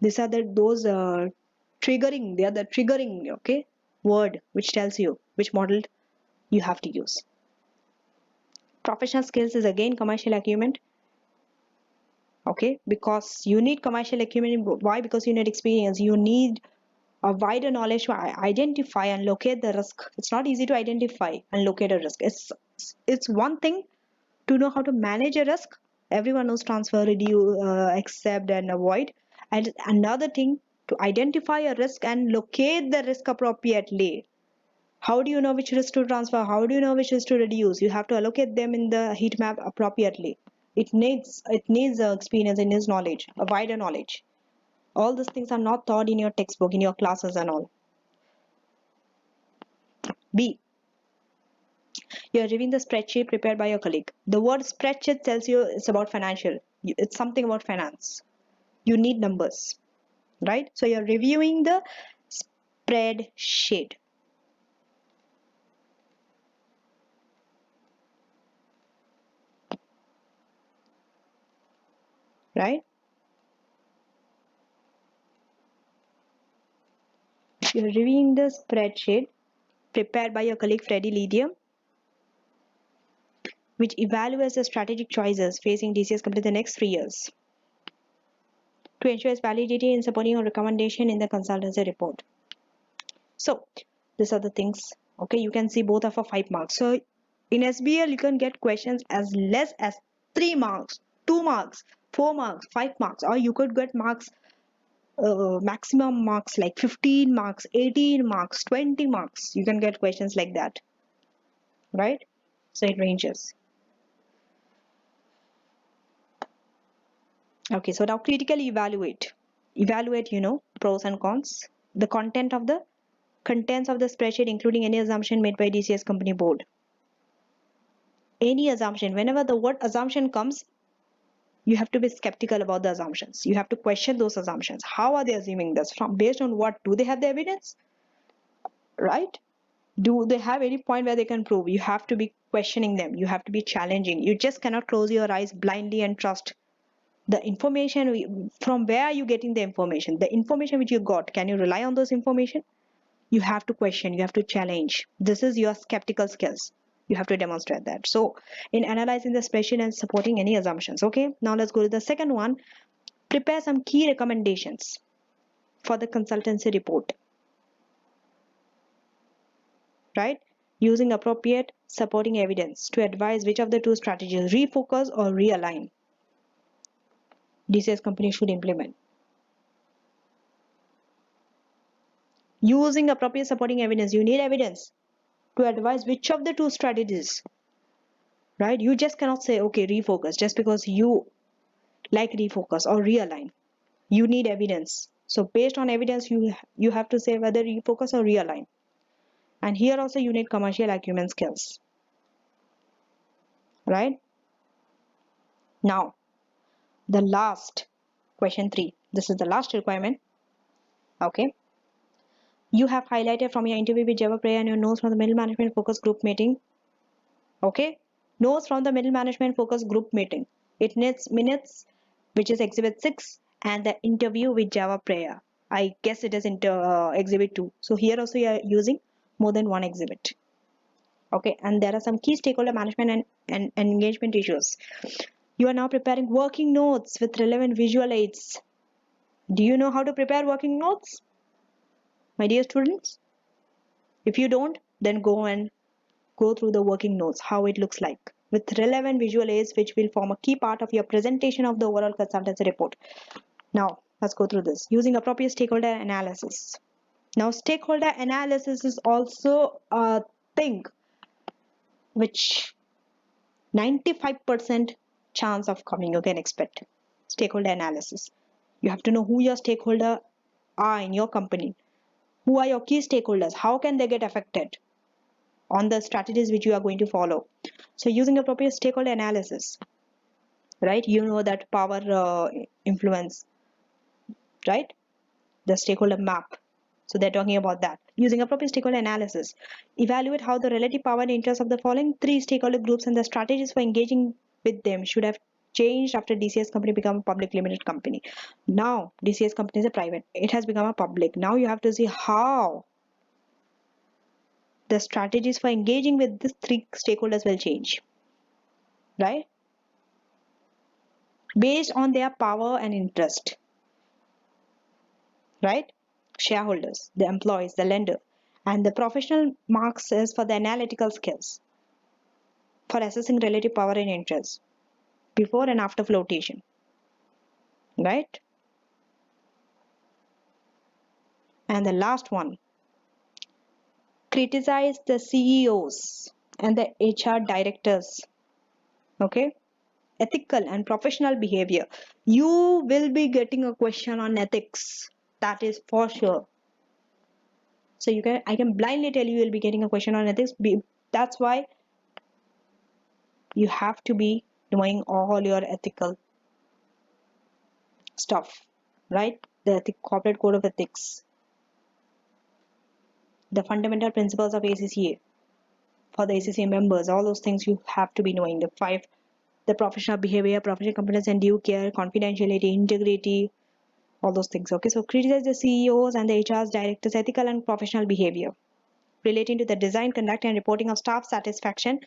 These are the triggering, they are the triggering, okay, word which tells you which model you have to use. Professional skills is again commercial acumen. Okay, because you need commercial acumen. Why? Because you need experience. You need a wider knowledge to identify and locate the risk. It's not easy to identify and locate a risk. It's one thing to know how to manage a risk. Everyone knows transfer, reduce, accept, and avoid. And another thing to identify a risk and locate the risk appropriately. How do you know which risk to transfer? How do you know which risk to reduce? You have to allocate them in the heat map appropriately. It needs experience, it needs knowledge, a wider knowledge. All these things are not taught in your textbook, in your classes and all. B. You're reviewing the spreadsheet prepared by your colleague. The word spreadsheet tells you it's about financial. It's something about finance. You need numbers, right? So you're reviewing the spreadsheet. Right? You're reviewing the spreadsheet prepared by your colleague Freddie Lydium, which evaluates the strategic choices facing DCS company the next 3 years to ensure its validity in supporting your recommendation in the consultancy report. So these are the things. Okay, you can see both are for 5 marks. So in SBL you can get questions as less as 3 marks, 2 marks, 4 marks, 5 marks, or you could get marks, maximum marks like 15 marks, 18 marks, 20 marks. You can get questions like that, right? So it ranges. Okay, so now critically evaluate, pros and cons, the contents of the spreadsheet, including any assumption made by DCS company board. Any assumption, whenever the word assumption comes, you have to be skeptical about the assumptions. You have to question those assumptions. How are they assuming this? Based on what? Do they have the evidence? Right? Do they have any point where they can prove? You have to be questioning them. You have to be challenging. You just cannot close your eyes blindly and trust the information. From where are you getting the information? The information which you got, can you rely on those information? You have to question, you have to challenge. This is your skeptical skills. You have to demonstrate that. So in analyzing the spreadsheet and supporting any assumptions. Okay, now let's go to the second one. Prepare some key recommendations for the consultancy report, right? Using appropriate supporting evidence to advise which of the two strategies, refocus or realign, DCS company should implement. Using appropriate supporting evidence, you need evidence to advise which of the two strategies, right? You just cannot say, okay, refocus, just because you like refocus or realign. You need evidence. So based on evidence, you have to say whether refocus or realign. And here also you need commercial acumen skills, right? Now, the last, question 3. This is the last requirement. Okay. You have highlighted from your interview with Java Prayer and your notes from the middle management focus group meeting. Okay. Notes from the middle management focus group meeting. It needs minutes, which is exhibit 6, and the interview with Java Prayer. I guess it is exhibit 2. So here also you are using more than one exhibit. Okay, and there are some key stakeholder management and engagement issues. You are now preparing working notes with relevant visual aids. Do you know how to prepare working notes, my dear students? If you don't, then go through the working notes, how it looks like, with relevant visual aids which will form a key part of your presentation of the overall consultancy report. Now, let's go through this. Using appropriate stakeholder analysis. Now, stakeholder analysis is also a thing which 95% chance of coming you can expect. Stakeholder analysis. You have to know who your stakeholder are in your company. Who are your key stakeholders? How can they get affected on the strategies which you are going to follow? So using appropriate stakeholder analysis, right? You know that power influence, right? The stakeholder map. So they're talking about that. Using appropriate stakeholder analysis, evaluate how the relative power and interests of the following three stakeholder groups and the strategies for engaging with them should have changed after DCS company become a public limited company. Now DCS company is a private. It has become a public. Now you have to see how the strategies for engaging with these three stakeholders will change, right? Based on their power and interest, right? Shareholders, the employees, the lender, and the professional marks is for the analytical skills for assessing relative power and interest before and after flotation, right? And the last one, criticize the CEOs and the HR directors, okay? Ethical and professional behavior. You will be getting a question on ethics, that is for sure. So I can blindly tell you will be getting a question on ethics. That's why you have to be knowing all your ethical stuff, right? The corporate code of ethics, the fundamental principles of ACCA for the ACCA members, all those things you have to be knowing. The five, the professional behavior, professional competence and due care, confidentiality, integrity, all those things. Okay, so criticize the CEOs and the HR's directors' ethical and professional behavior relating to the design, conduct, and reporting of staff satisfaction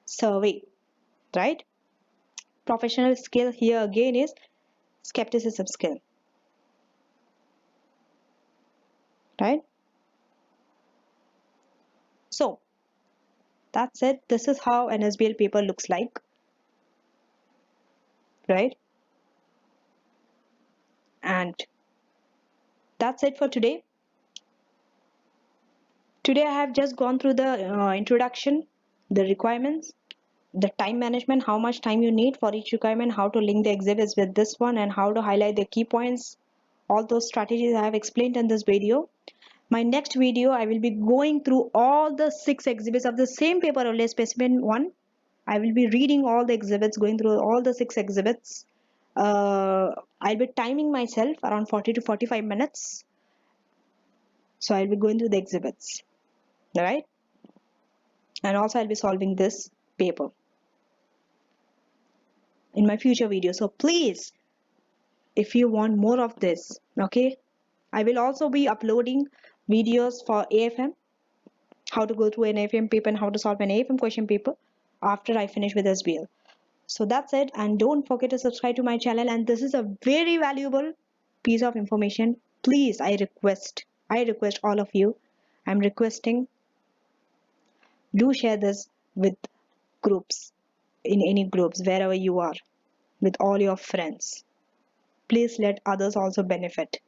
survey, right? Professional skill here again is skepticism skill, right? So that's it. This is how an SBL paper looks like, right? And that's it for today. Today I have just gone through the introduction, the requirements, the time management, how much time you need for each requirement, how to link the exhibits with this one, and how to highlight the key points. All those strategies I have explained in this video. My next video, I will be going through all the 6 exhibits of the same paper, only specimen 1. I will be reading all the exhibits, going through all the 6 exhibits. I'll be timing myself around 40 to 45 minutes. So I'll be going through the exhibits, right? And also I'll be solving this paper in my future video. So please, if you want more of this, okay, I will also be uploading videos for AFM, how to go through an AFM paper and how to solve an AFM question paper after I finish with SBL. So that's it, and don't forget to subscribe to my channel. And this is a very valuable piece of information. Please, I request all of you, I'm requesting, do share this with groups, in any groups, wherever you are, with all your friends. Please let others also benefit,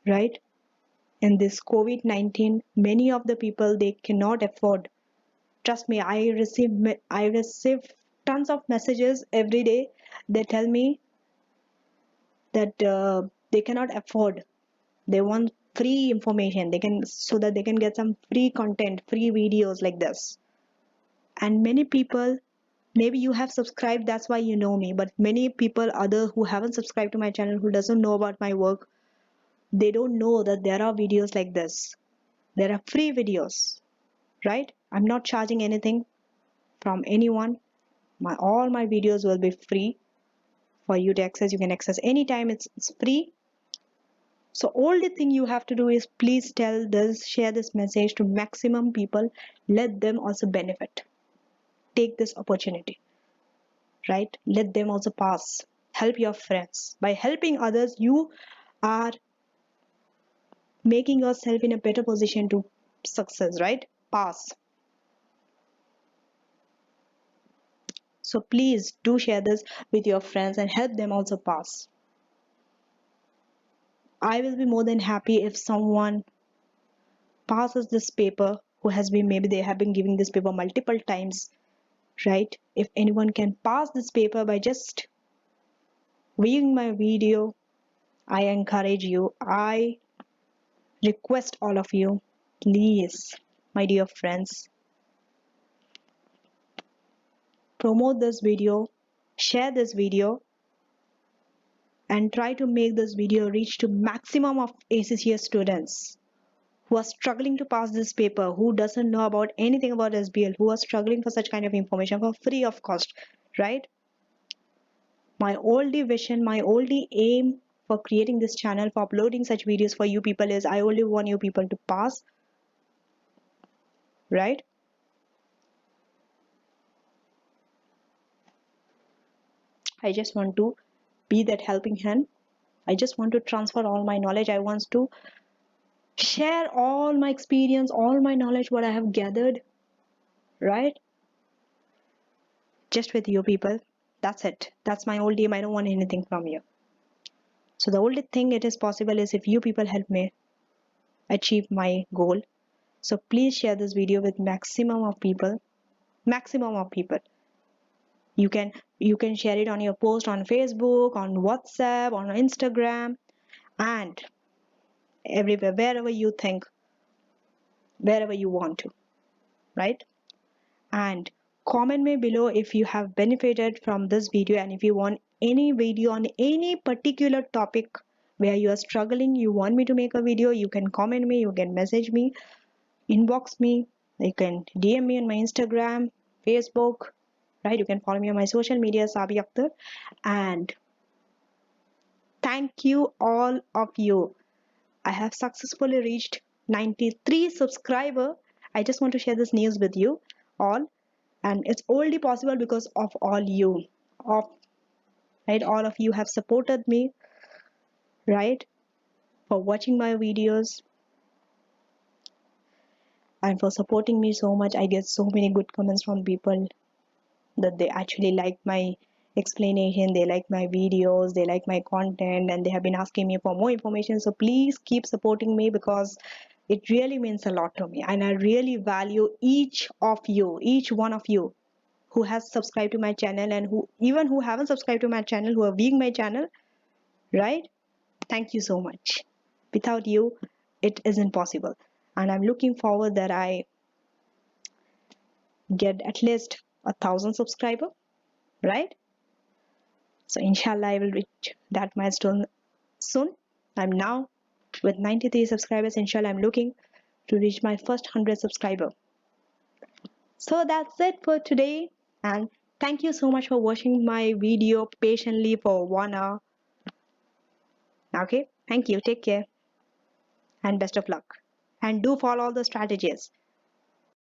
right? In this COVID-19, many of the people, they cannot afford. Trust me, I receive tons of messages every day. They tell me that they cannot afford. They want free information. They can, so that they can get some free content, free videos like this. And many people, maybe you have subscribed, that's why you know me, but many people other who haven't subscribed to my channel, who doesn't know about my work, they don't know that there are videos like this. There are free videos, right? I'm not charging anything from anyone. All my videos will be free for you to access. You can access anytime. It's free. So all the thing you have to do is please share this message to maximum people. Let them also benefit. Take this opportunity, right? Let them also pass. Help your friends. By helping others, you are making yourself in a better position to success, right? Pass. So please do share this with your friends and help them also pass. I will be more than happy if someone passes this paper, who has been, maybe they have been giving this paper multiple times, right? If anyone can pass this paper by just viewing my video, I encourage you, I request all of you, please, my dear friends, promote this video, share this video, and try to make this video reach to maximum of ACCA students who are struggling to pass this paper, who doesn't know about anything about SBL, who are struggling for such kind of information for free of cost, right? My only vision, my only aim for creating this channel, for uploading such videos for you people is I only want you people to pass, right? I just want to be that helping hand. I just want to transfer all my knowledge. I want to share all my experience, all my knowledge, what I have gathered, right? Just with you people. That's it. That's my whole aim. I don't want anything from you. So the only thing it is possible is if you people help me achieve my goal. So please share this video with maximum of people. Maximum of people. You can share it on your post on Facebook, on WhatsApp, on Instagram, and everywhere, wherever you think, wherever you want to, right? And comment me below if you have benefited from this video, and if you want any video on any particular topic where you are struggling, you want me to make a video, you can comment me, you can message me, inbox me, you can DM me on my Instagram, Facebook, right? You can follow me on my social media, Sabi Akther. And thank you all of you. I have successfully reached 93 subscribers. I just want to share this news with you all, and it's only possible because of all you, of right, all of you have supported me, right, for watching my videos and for supporting me so much. I get so many good comments from people that they actually like my explanation, they like my videos, they like my content, and they have been asking me for more information. So please keep supporting me, because it really means a lot to me, and I really value each of you, each one of you who has subscribed to my channel, and who haven't subscribed to my channel, who are viewing my channel, right? Thank you so much. Without you, it isn't possible. And I'm looking forward that I get at least 1,000 subscribers, right? So inshallah, I will reach that milestone soon. I'm now with 93 subscribers. Inshallah, I'm looking to reach my first 100 subscriber. So that's it for today, and thank you so much for watching my video patiently for 1 hour. Okay, thank you, take care, and best of luck, and do follow all the strategies.